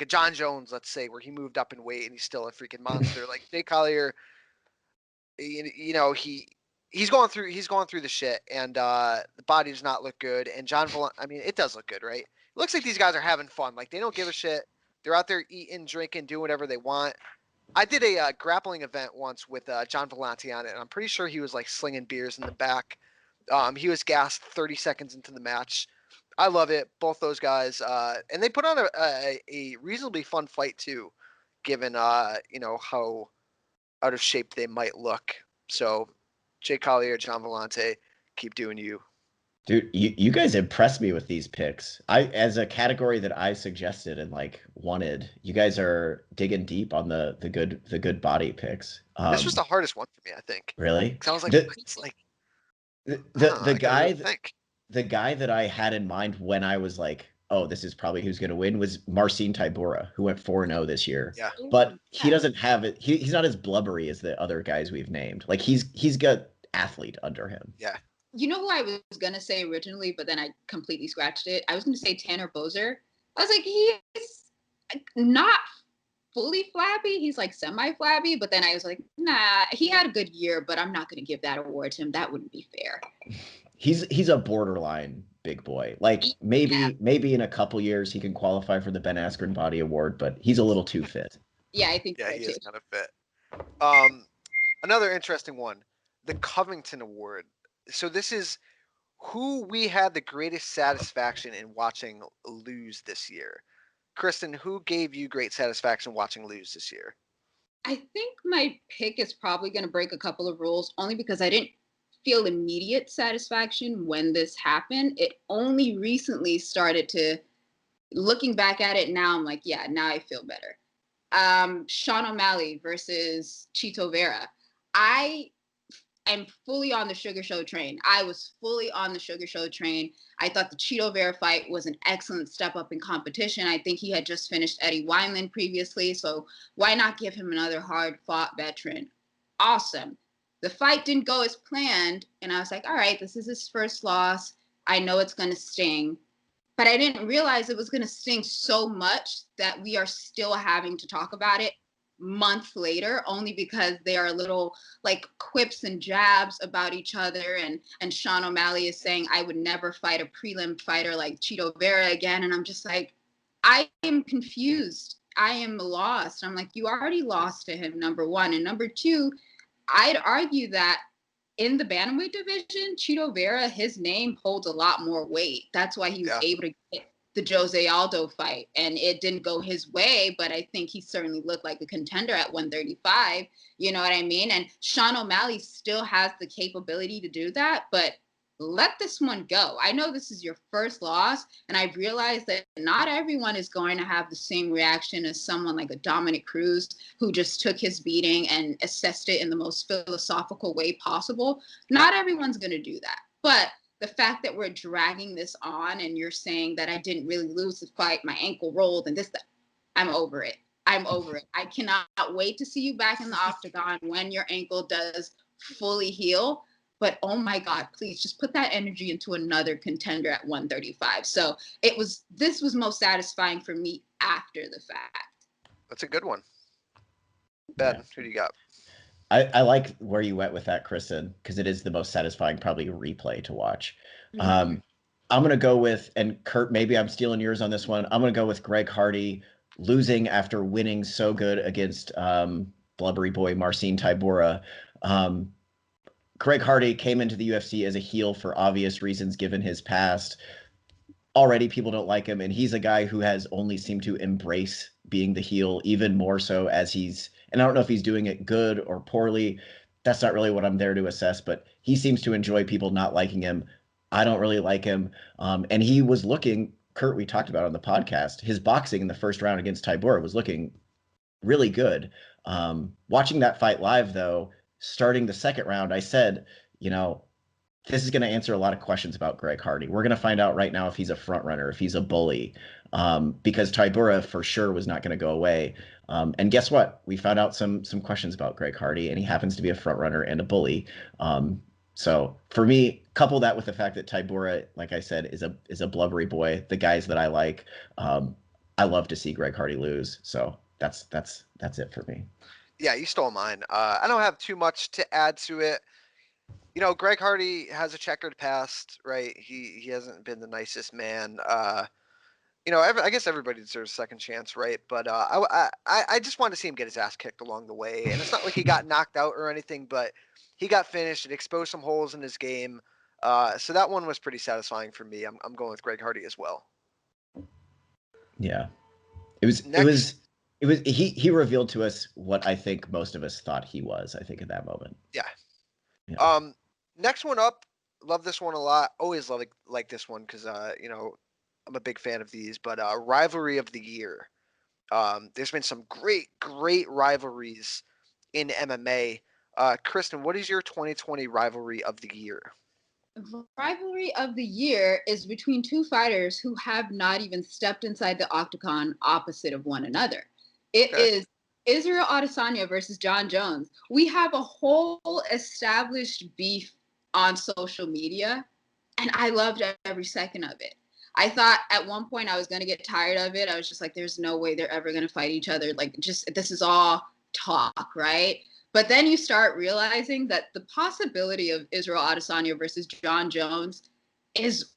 John Jones, let's say, where he moved up in weight and he's still a freaking monster. Like Jay Collier, he's going through the shit, and the body does not look good. And I mean, it does look good, right? It looks like these guys are having fun. Like they don't give a shit. They're out there eating, drinking, doing whatever they want. I did a grappling event once with John Volante on it, and I'm pretty sure he was like slinging beers in the back. He was gassed 30 seconds into the match. I love it, both those guys, and they put on a reasonably fun fight too, given how out of shape they might look. So, Jay Collier, John Volante, keep doing you. Dude, you guys impressed me with these picks. As a category that I suggested and like wanted, you guys are digging deep on the good body picks. This was the hardest one for me, I think. Really? Because I was like, it's like the guy really think. The guy that I had in mind when I was like, oh, this is probably who's going to win was Marcin Tybura, who went 4-0 this year. Yeah. But he doesn't have it. He's not as blubbery as the other guys we've named. Like he's got athlete under him. Yeah. You know who I was going to say originally, but then I completely scratched it? I was going to say Tanner Bozer. I was like, he's not fully flabby. He's like semi-flabby, but then I was like, nah, he had a good year, but I'm not going to give that award to him. That wouldn't be fair. He's a borderline big boy. Like maybe in a couple years he can qualify for the Ben Askren Body Award, but he's a little too fit. Yeah, I think yeah, so he too. is kind of fit. Another interesting one, the Covington Award. So this is who we had the greatest satisfaction in watching lose this year. Kristen, who gave you great satisfaction watching lose this year? I think my pick is probably going to break a couple of rules, only because I didn't feel immediate satisfaction when this happened. It only recently started to, looking back at it now, I'm like, yeah, now I feel better. Sean O'Malley versus Chito Vera. I am fully on the Sugar Show train. I was fully on the Sugar Show train. I thought the Chito Vera fight was an excellent step up in competition. I think he had just finished Eddie Wineland previously, so why not give him another hard-fought veteran? Awesome. The fight didn't go as planned, and I was like, all right, this is his first loss. I know it's going to sting. But I didn't realize it was going to sting so much that we are still having to talk about it months later, only because they are little like quips and jabs about each other. And Sean O'Malley is saying, I would never fight a prelim fighter like Chito Vera again. And I'm just like, I am confused. I am lost. I'm like, you already lost to him, number one. And number two, I'd argue that in the bantamweight division, Chito Vera, his name holds a lot more weight. That's why he was able to get the Jose Aldo fight, and it didn't go his way, but I think he certainly looked like a contender at 135. You know what I mean? And Sean O'Malley still has the capability to do that, but let this one go. I know this is your first loss, and I've realized that not everyone is going to have the same reaction as someone like a Dominic Cruz, who just took his beating and assessed it in the most philosophical way possible. Not everyone's going to do that. But the fact that we're dragging this on and you're saying that I didn't really lose the fight, my ankle rolled and this, I'm over it. I'm over it. I cannot wait to see you back in the octagon when your ankle does fully heal. But oh my God, please just put that energy into another contender at 135. So this was most satisfying for me after the fact. That's a good one. Ben, who do you got? I like where you went with that, Kristen, because it is the most satisfying, probably replay to watch. Mm-hmm. I'm going to go with, and Kurt, maybe I'm stealing yours on this one. I'm going to go with Greg Hardy losing after winning so good against blubbery boy Marcin Tybura. Greg Hardy came into the UFC as a heel for obvious reasons, given his past. Already people don't like him, and he's a guy who has only seemed to embrace being the heel even more so as he's, and I don't know if he's doing it good or poorly. That's not really what I'm there to assess, but he seems to enjoy people not liking him. I don't really like him. And he was looking, Kurt, we talked about on the podcast, his boxing in the first round against Tybura was looking really good. Watching that fight live, though, starting the second round, I said, this is going to answer a lot of questions about Greg Hardy. We're going to find out right now if he's a front runner, if he's a bully, because Tybura for sure was not going to go away. And guess what? We found out some questions about Greg Hardy, and he happens to be a front runner and a bully. So for me, couple that with the fact that Tybura, like I said, is a blubbery boy. The guys that I like, I love to see Greg Hardy lose. So that's it for me. Yeah, you stole mine. I don't have too much to add to it. You know, Greg Hardy has a checkered past, right? He hasn't been the nicest man. You know, I guess everybody deserves a second chance, right? But I just wanted to see him get his ass kicked along the way, and it's not like he got knocked out or anything, but he got finished. It exposed some holes in his game. So that one was pretty satisfying for me. I'm going with Greg Hardy as well. Yeah, it was he revealed to us what I think most of us thought he was. I think at that moment. Yeah. Yeah. Next one up. Love this one a lot. Always like this one because you know, I'm a big fan of these. But rivalry of the year. There's been some great rivalries in MMA. Kristen, what is your 2020 rivalry of the year? Rivalry of the year is between two fighters who have not even stepped inside the octagon opposite of one another. It is Israel Adesanya versus John Jones. We have a whole established beef on social media, and I loved every second of it. I thought at one point I was going to get tired of it. I was just like, there's no way they're ever going to fight each other. Like, just this is all talk, right? But then you start realizing that the possibility of Israel Adesanya versus John Jones is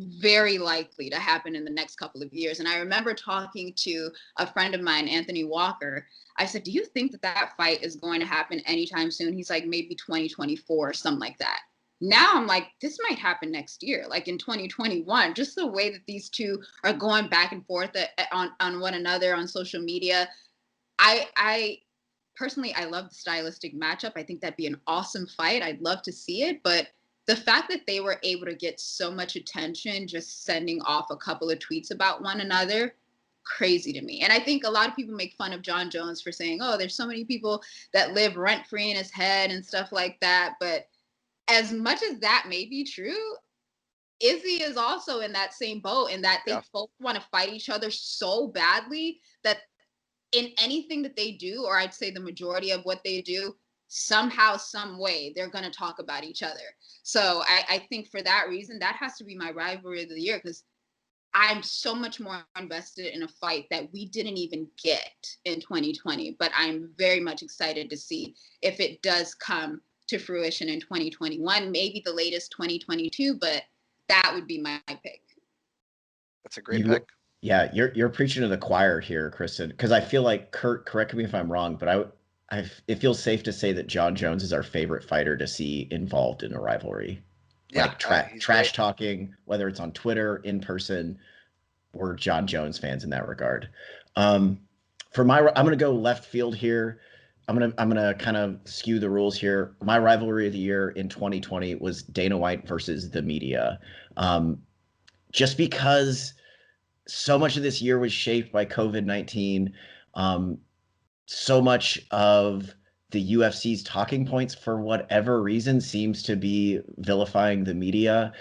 very likely to happen in the next couple of years. And I remember talking to a friend of mine, Anthony Walker. I said, do you think that that fight is going to happen anytime soon? He's like, maybe 2024 or something like that. Now I'm like, this might happen next year, like in 2021, just the way that these two are going back and forth on one another on social media. I personally, I love the stylistic matchup. I think that'd be an awesome fight. I'd love to see it. But the fact that they were able to get so much attention just sending off a couple of tweets about one another, crazy to me. And I think a lot of people make fun of John Jones for saying, oh, there's so many people that live rent-free in his head and stuff like that. But as much as that may be true, Izzy is also in that same boat in that they both want to fight each other so badly that in anything that they do, or I'd say the majority of what they do, somehow, some way, they're going to talk about each other. So I think for that reason, that has to be my rivalry of the year, because I'm so much more invested in a fight that we didn't even get in 2020. But I'm very much excited to see if it does come to fruition in 2021, maybe the latest 2022, but that would be my pick. That's a great pick. Yeah, you're preaching to the choir here, Kristen, because I feel like, Kurt, correct me if I'm wrong, but it feels safe to say that John Jones is our favorite fighter to see involved in a rivalry. Yeah, like trash talking, whether it's on Twitter, in person. We're John Jones fans in that regard. I'm gonna go left field here. I'm gonna kind of skew the rules here. My rivalry of the year in 2020 was Dana White versus the media, just because so much of this year was shaped by COVID-19. So much of the UFC's talking points, for whatever reason, seems to be vilifying the media.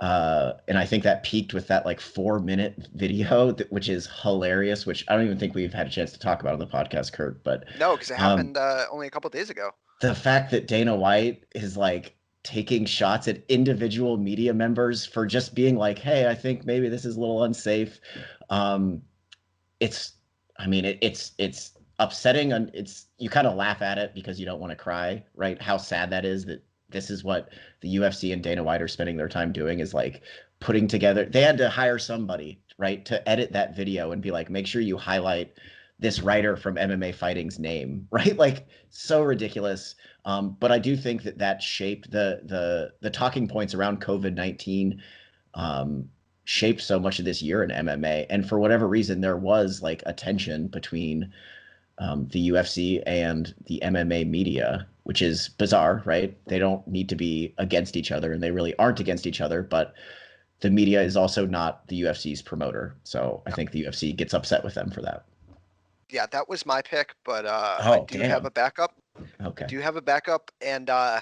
And I think that peaked with that like 4-minute video, which is hilarious, which I don't even think we've had a chance to talk about on the podcast, Kurt. But no, because it happened only a couple of days ago. The fact that Dana White is like taking shots at individual media members for just being like, hey, I think maybe this is a little unsafe. It's upsetting, and you kind of laugh at it because you don't want to cry, right? How sad that is, that this is what the UFC and Dana White are spending their time doing, is like putting together. They had to hire somebody, right, to edit that video and be like, make sure you highlight this writer from MMA Fighting's name, right? Like, so ridiculous. But I do think that shaped the talking points around COVID-19, shaped so much of this year in MMA. And for whatever reason, there was like a tension between the UFC and the MMA media, which is bizarre, right? They don't need to be against each other, and they really aren't against each other, but the media is also not the UFC's promoter. So I think the UFC gets upset with them for that. Yeah, that was my pick, but I do have a backup. Okay. I do have a backup, and I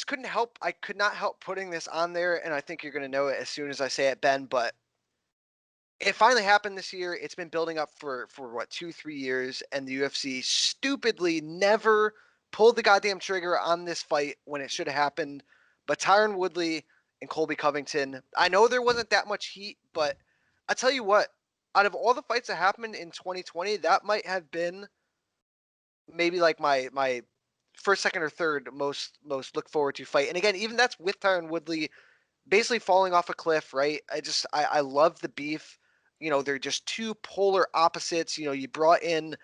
could not help putting this on there, and I think you're going to know it as soon as I say it, Ben, but it finally happened this year. It's been building up for what, 2-3 years, and the UFC stupidly never pulled the goddamn trigger on this fight when it should have happened. But Tyron Woodley and Colby Covington, I know there wasn't that much heat, but I tell you what, out of all the fights that happened in 2020, that might have been maybe like my first, second, or third most look forward to fight. And again, even that's with Tyron Woodley basically falling off a cliff, right? I love the beef. You know, they're just two polar opposites. You know, you brought in,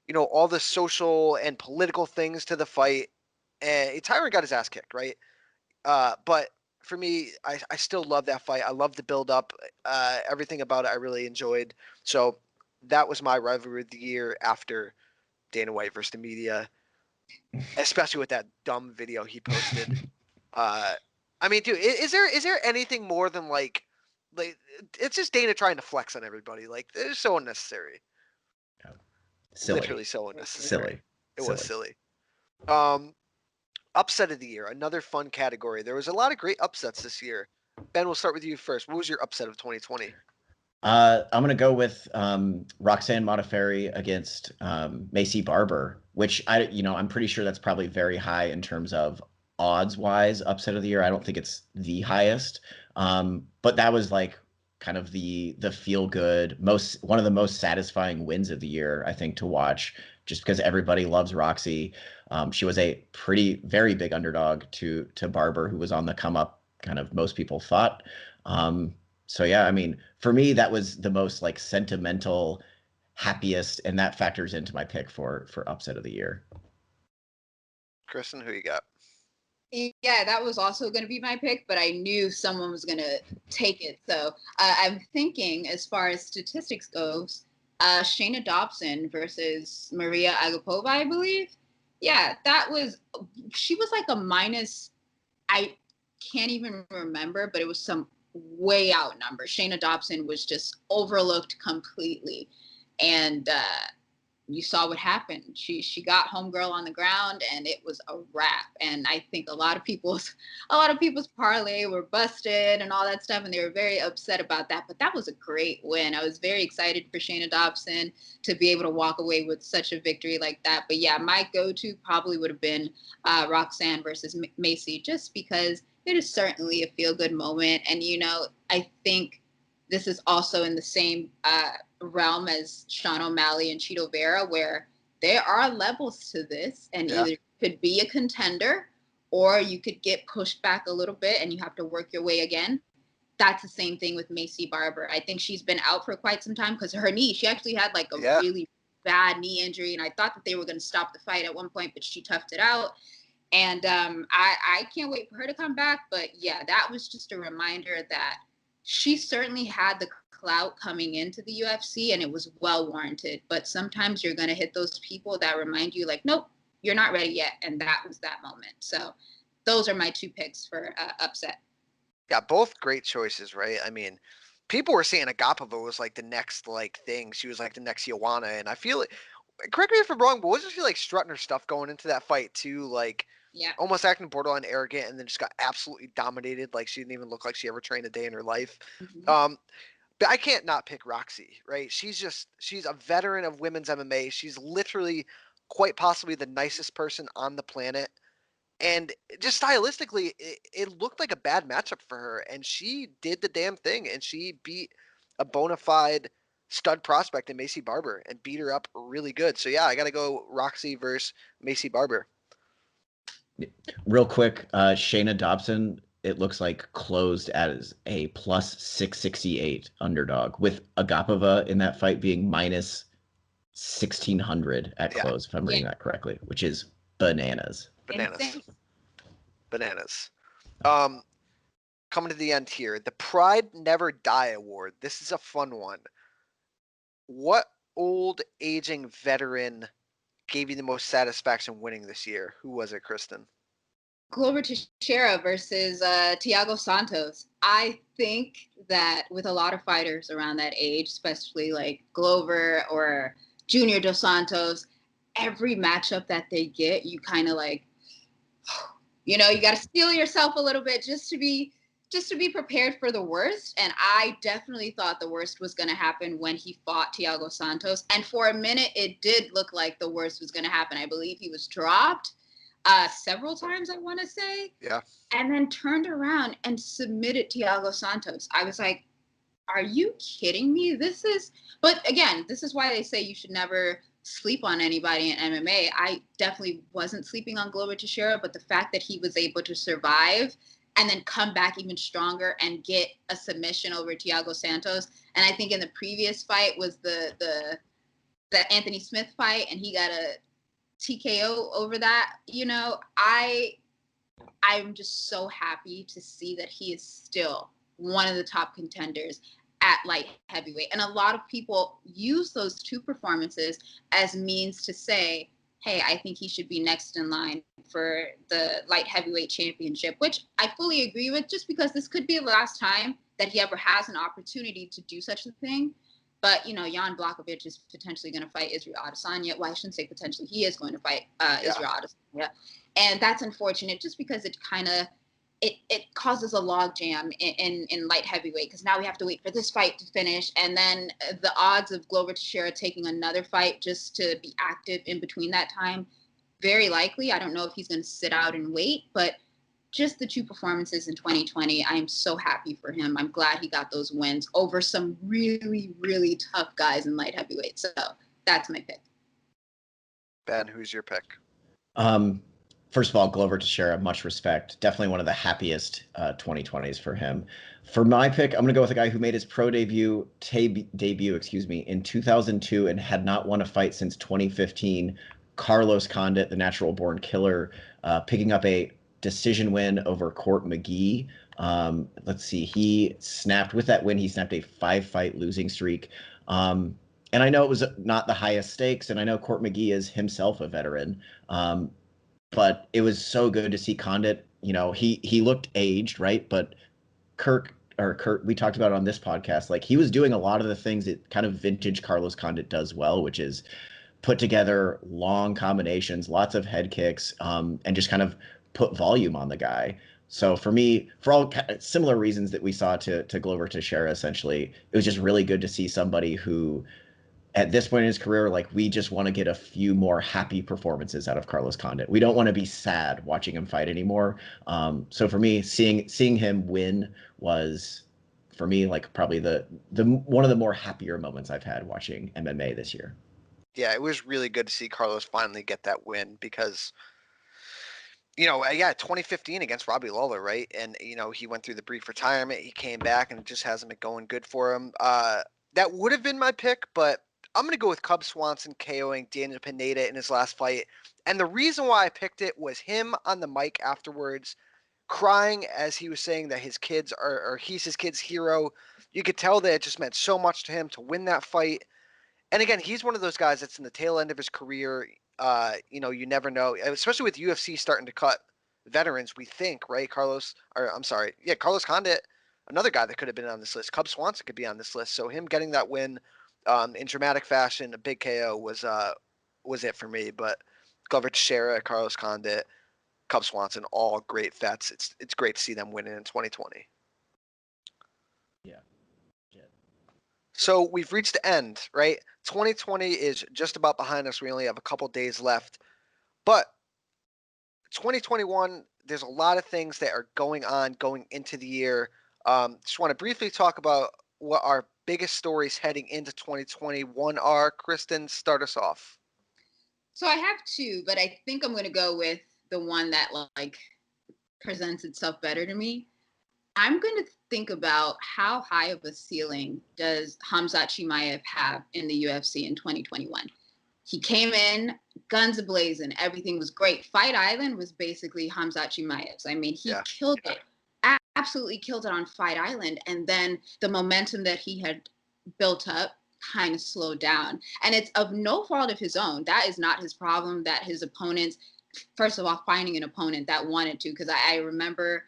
you know, all the social and political things to the fight. And Tyron got his ass kicked, right? But for me, I still love that fight. I love the build up. Everything about it I really enjoyed. So that was my rivalry of the year after Dana White versus the media, especially with that dumb video he posted. I mean, dude, is there anything more than like it's just Dana trying to flex on everybody? Like, it's so unnecessary. Silly. Literally so unnecessary. Silly. It was silly. Upset of the year, another fun category. There was a lot of great upsets this year. Ben, we'll start with you first. What was your upset of 2020? I'm gonna go with Roxanne Modafferi against Macy Barber, which I'm pretty sure that's probably very high in terms of odds-wise upset of the year. I don't think it's the highest, but that was like kind of the feel-good, one of the most satisfying wins of the year, I think, to watch, just because everybody loves Roxy. She was a very big underdog to Barber, who was on the come up, kind of most people thought. So yeah, I mean, for me, that was the most like sentimental, happiest, and that factors into my pick for upset of the year. Kristen, who you got? Yeah, that was also going to be my pick, but I knew someone was going to take it. So I'm thinking, as far as statistics goes, Shayna Dobson versus Maria Agapova, I believe. Yeah, she was like a minus, I can't even remember, but it was some way out number. Shayna Dobson was just overlooked completely. And you saw what happened. She got homegirl on the ground, and it was a wrap. And I think a lot of people's parlay were busted and all that stuff, and they were very upset about that. But that was a great win. I was very excited for Shayna Dobson to be able to walk away with such a victory like that. But yeah, my go-to probably would have been Roxanne versus Macy, just because it is certainly a feel-good moment. And I think this is also in the same realm as Sean O'Malley and Cheeto Vera, where there are levels to this, and either you could be a contender or you could get pushed back a little bit and you have to work your way again. That's the same thing with Macy Barber. I think she's been out for quite some time because her knee, she actually had like a really bad knee injury, and I thought that they were going to stop the fight at one point, but she toughed it out. And I can't wait for her to come back. But yeah, that was just a reminder that she certainly had the clout coming into the UFC, and it was well warranted. But sometimes you're going to hit those people that remind you like, nope, you're not ready yet. And that was that moment. So those are my two picks for upset. Yeah, both great choices, right? I mean, people were saying Agapova was like the next thing. She was like the next Joanna, and I feel like, correct me if I'm wrong, but wasn't she like strutting her stuff going into that fight too? Like, almost acting borderline arrogant, and then just got absolutely dominated. Like, she didn't even look like she ever trained a day in her life. Mm-hmm. But I can't not pick Roxy, right? She's a veteran of women's MMA. She's literally quite possibly the nicest person on the planet. And just stylistically, it looked like a bad matchup for her. And she did the damn thing. And she beat a bona fide stud prospect in Macy Barber and beat her up really good. So yeah, I got to go Roxy versus Macy Barber. Real quick, Shayna Dobson, it looks like closed as a plus 668 underdog, with Agapova in that fight being minus 1,600 at close, if I'm reading that correctly, which is bananas. Bananas. Coming to the end here, the Pride Never Die Award. This is a fun one. What old aging veteran gave you the most satisfaction winning this year? Who was it, Kristen? Glover Teixeira versus Thiago Santos. I think that with a lot of fighters around that age, especially like Glover or Junior Dos Santos, every matchup that they get, you kind of like, you got to steel yourself a little bit just to be prepared for the worst. And I definitely thought the worst was going to happen when he fought Thiago Santos. And for a minute, it did look like the worst was going to happen. I believe he was dropped. several times, I want to say. Yeah. And then turned around and submitted Thiago Santos. I was like, are you kidding me? But again, this is why they say you should never sleep on anybody in MMA. I definitely wasn't sleeping on Glover Teixeira, but the fact that he was able to survive and then come back even stronger and get a submission over Thiago Santos. And I think in the previous fight was the Anthony Smith fight, and he got a TKO over that. I'm just so happy to see that he is still one of the top contenders at light heavyweight. And a lot of people use those two performances as means to say, hey, I think he should be next in line for the light heavyweight championship, which I fully agree with, just because this could be the last time that he ever has an opportunity to do such a thing. But, Jan Blachowicz is potentially going to fight Israel Adesanya. Well, I shouldn't say potentially. He is going to fight Israel Adesanya. And that's unfortunate, just because it kind of it causes a logjam in light heavyweight, because now we have to wait for this fight to finish. And then the odds of Glover Teixeira taking another fight just to be active in between that time, very likely. I don't know if he's going to sit out and wait, but just the two performances in 2020, I am so happy for him. I'm glad he got those wins over some really, really tough guys in light heavyweight. So that's my pick. Ben, who's your pick? First of all, Glover Teixeira, much respect. Definitely one of the happiest 2020s for him. For my pick, I'm going to go with a guy who made his pro debut in 2002 and had not won a fight since 2015. Carlos Condit, the natural born killer, picking up a decision win over Court McGee. Let's see, he snapped a 5-fight losing streak. And I know it was not the highest stakes, and I know Court McGee is himself a veteran. But it was so good to see Condit. He looked aged, right? But Kurt, we talked about it on this podcast. Like, he was doing a lot of the things that kind of vintage Carlos Condit does well, which is put together long combinations, lots of head kicks, and just kind of put volume on the guy. So for me, for all similar reasons that we saw to Glover Teixeira, essentially, it was just really good to see somebody who, at this point in his career, like, we just want to get a few more happy performances out of Carlos Condit. We don't want to be sad watching him fight anymore. So for me, seeing him win was, for me, like, probably the one of the more happier moments I've had watching MMA this year. Yeah, it was really good to see Carlos finally get that win, because 2015 against Robbie Lawler, right? And, he went through the brief retirement. He came back, and it just hasn't been going good for him. That would have been my pick, but I'm going to go with Cub Swanson KOing Daniel Pineda in his last fight. And the reason why I picked it was him on the mic afterwards, crying as he was saying that his kids or he's his kid's hero. You could tell that it just meant so much to him to win that fight. And again, he's one of those guys that's in the tail end of his career. You never know, especially with UFC starting to cut veterans, we think, right? Carlos Condit, another guy that could have been on this list. Cub Swanson could be on this list. So him getting that win in dramatic fashion, a big KO, was it for me. But Glover Teixeira, Carlos Condit, Cub Swanson, all great vets. It's great to see them winning in 2020. Yeah. So we've reached the end, right? 2020 is just about behind us. We only have a couple days left. But 2021, there's a lot of things that are going into the year. Just want to briefly talk about what our biggest stories heading into 2021 are. Kristen, start us off. So I have two, but I think I'm going to go with the one that presents itself better to me. I'm going to think about how high of a ceiling does Khamzat Chimaev have in the UFC in 2021. He came in, guns ablazing, everything was great. Fight Island was basically Khamzat Chimaev's. I mean, he killed it, absolutely killed it on Fight Island. And then the momentum that he had built up kind of slowed down. And it's of no fault of his own. That is not his problem, that his opponents, first of all, finding an opponent that wanted to, because I remember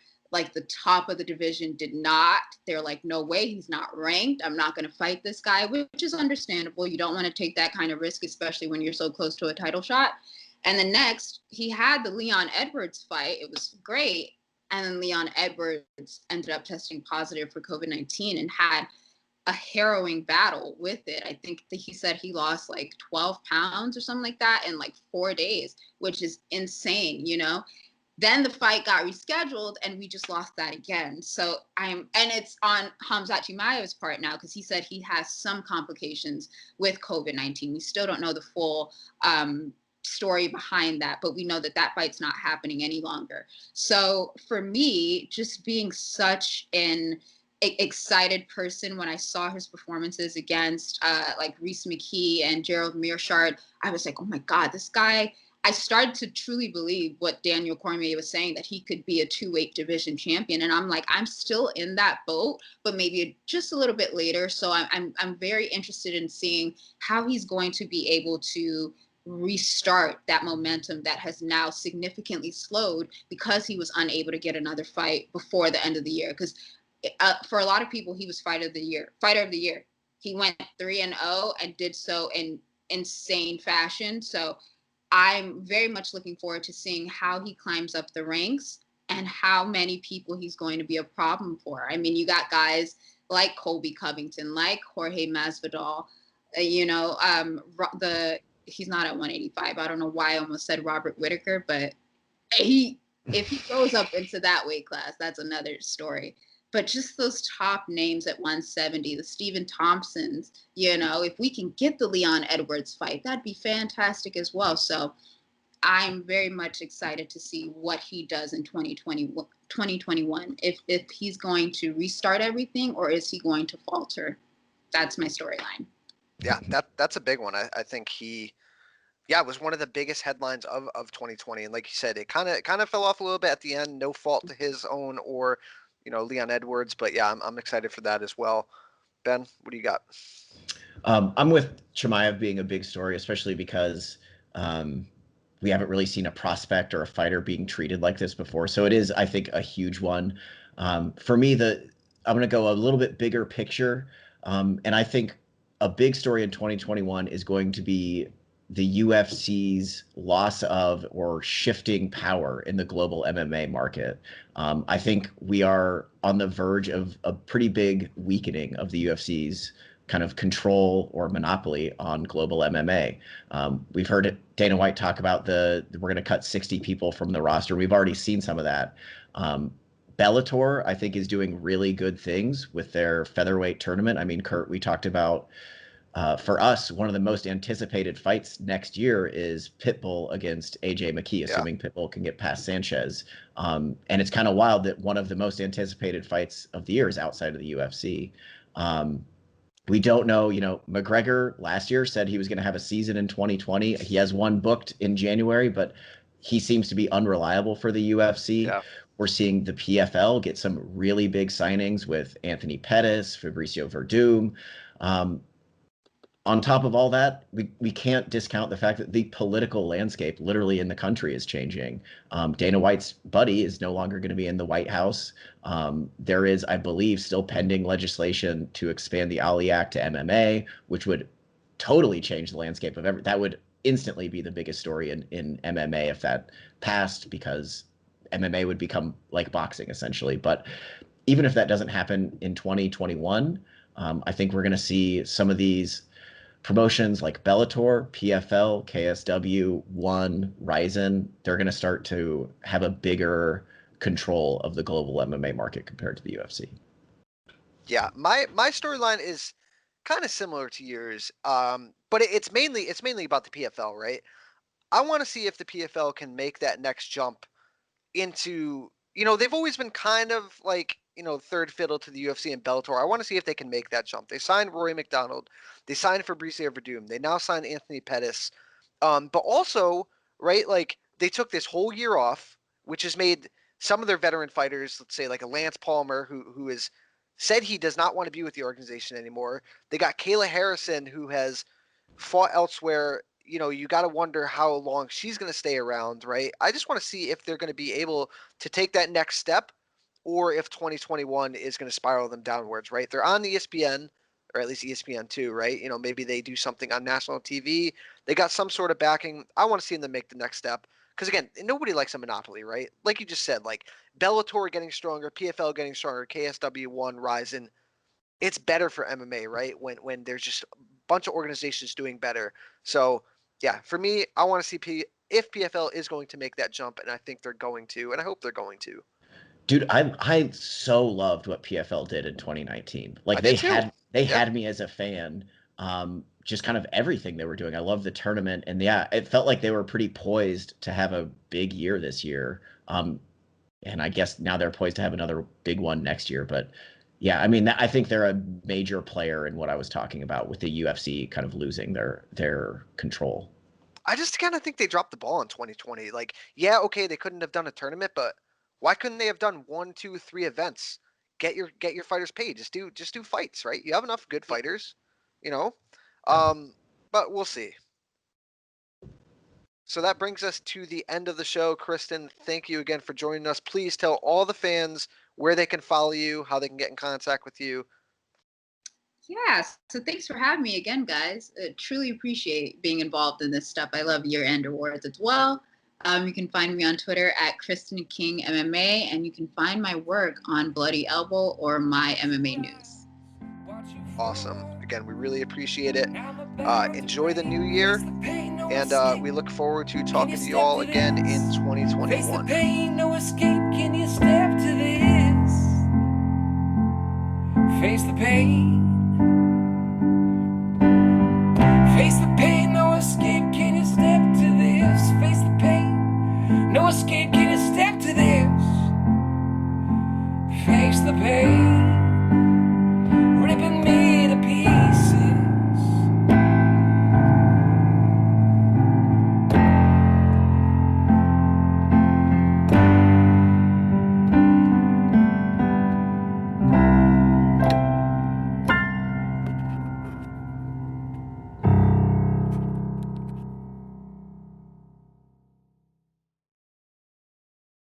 the top of the division did not. They're like, no way, he's not ranked. I'm not going to fight this guy, which is understandable. You don't want to take that kind of risk, especially when you're so close to a title shot. And then next, he had the Leon Edwards fight. It was great. And then Leon Edwards ended up testing positive for COVID-19 and had a harrowing battle with it. I think that he said he lost like 12 pounds or something like that in like 4 days, which is insane, you know? Then the fight got rescheduled and we just lost that again. So and it's on Khamzat Chimaev's part now, because he said he has some complications with COVID-19. We still don't know the full story behind that, but we know that that fight's not happening any longer. So for me, just being such an excited person when I saw his performances against like Reese McKee and Gerald Mearshart, I was like, oh my God, this guy. I started to truly believe what Daniel Cormier was saying, that he could be a 2-weight division champion. And I'm like, I'm still in that boat, but maybe just a little bit later. So I'm very interested in seeing how he's going to be able to restart that momentum that has now significantly slowed because he was unable to get another fight before the end of the year. Because for a lot of people, he was fighter of the year. He went 3-0 and did so in insane fashion. So I'm very much looking forward to seeing how he climbs up the ranks and how many people he's going to be a problem for. I mean, you got guys like Colby Covington, like Jorge Masvidal, you know, he's not at 185. I don't know why I almost said Robert Whittaker, but if he goes up into that weight class, that's another story. But just those top names at 170, the Stephen Thompsons, you know, if we can get the Leon Edwards fight, that'd be fantastic as well. So I'm very much excited to see what he does in 2021. If he's going to restart everything, or is he going to falter? That's my storyline. Yeah, that's a big one. I think it was one of the biggest headlines of 2020. And like you said, it kind of fell off a little bit at the end. No fault to his own or, you know, Leon Edwards. But yeah, I'm excited for that as well. Ben, what do you got? I'm with Chimaev being a big story, especially because we haven't really seen a prospect or a fighter being treated like this before. So it is, I think, a huge one. For me, I'm going to go a little bit bigger picture. And I think a big story in 2021 is going to be the UFC's loss of or shifting power in the global MMA market. I think we are on the verge of a pretty big weakening of the UFC's kind of control or monopoly on global MMA. We've heard Dana White talk about we're going to cut 60 people from the roster. We've already seen some of that. Bellator, I think, is doing really good things with their featherweight tournament. I mean, Kurt, we talked about, for us, one of the most anticipated fights next year is Pitbull against AJ McKee, assuming Pitbull can get past Sanchez. And it's kind of wild that one of the most anticipated fights of the year is outside of the UFC. We don't know, you know, McGregor last year said he was going to have a season in 2020. He has one booked in January, but he seems to be unreliable for the UFC. Yeah. We're seeing the PFL get some really big signings with Anthony Pettis, Fabricio Verdum. On top of all that, we can't discount the fact that the political landscape literally in the country is changing. Dana White's buddy is no longer going to be in the White House. There is, I believe, still pending legislation to expand the Ali Act to MMA, which would totally change the landscape of that would instantly be the biggest story in MMA if that passed, because MMA would become like boxing essentially. But even if that doesn't happen in 2021, I think we're going to see some of these promotions like Bellator, PFL, KSW, ONE, Ryzen, they're going to start to have a bigger control of the global MMA market compared to the UFC. Yeah, my storyline is kind of similar to yours, but it's mainly about the PFL, right? I want to see if the PFL can make that next jump into, you know, they've always been kind of like, you know, third fiddle to the UFC and Bellator. I want to see if they can make that jump. They signed Rory McDonald. They signed Fabricio Verdum. They now signed Anthony Pettis. But also, right, like they took this whole year off, which has made some of their veteran fighters, let's say like a Lance Palmer, who has said he does not want to be with the organization anymore. They got Kayla Harrison, who has fought elsewhere. You know, you got to wonder how long she's going to stay around, right? I just want to see if they're going to be able to take that next step, or if 2021 is going to spiral them downwards, right? They're on ESPN, or at least ESPN2, right? You know, maybe they do something on national TV. They got some sort of backing. I want to see them make the next step. Because again, nobody likes a monopoly, right? Like you just said, like Bellator getting stronger, PFL getting stronger, KSW, ONE, Ryzen. it's better for MMA, right? When there's just a bunch of organizations doing better. So yeah, for me, I want to see if PFL is going to make that jump, and I think they're going to, and I hope they're going to. Dude, I so loved what PFL did in 2019. I Like did too. they Yeah. had me as a fan. Just kind of everything they were doing. I loved the tournament, and yeah, it felt like they were pretty poised to have a big year this year. And I guess now they're poised to have another big one next year. But yeah, I mean, I think they're a major player in what I was talking about with the UFC kind of losing their control. I just kind of think they dropped the ball in 2020. Like, yeah, okay, they couldn't have done a tournament, but why couldn't they have done 1, 2, 3 events? Get your fighters paid. Just do fights, right? You have enough good fighters, you know. But we'll see. So that brings us to the end of the show. Kristen, thank you again for joining us. Please tell all the fans where they can follow you, how they can get in contact with you. Yeah, so thanks for having me again, guys. I truly appreciate being involved in this stuff. I love year-end awards as well. You can find me on Twitter at Kristen King MMA, and you can find my work on BloodyElbow or MyMMANews. Awesome. Again, we really appreciate it. Enjoy the new year, and we look forward to talking to you all again in 2021. Face the pain, no escape, can you step to this? Face the pain.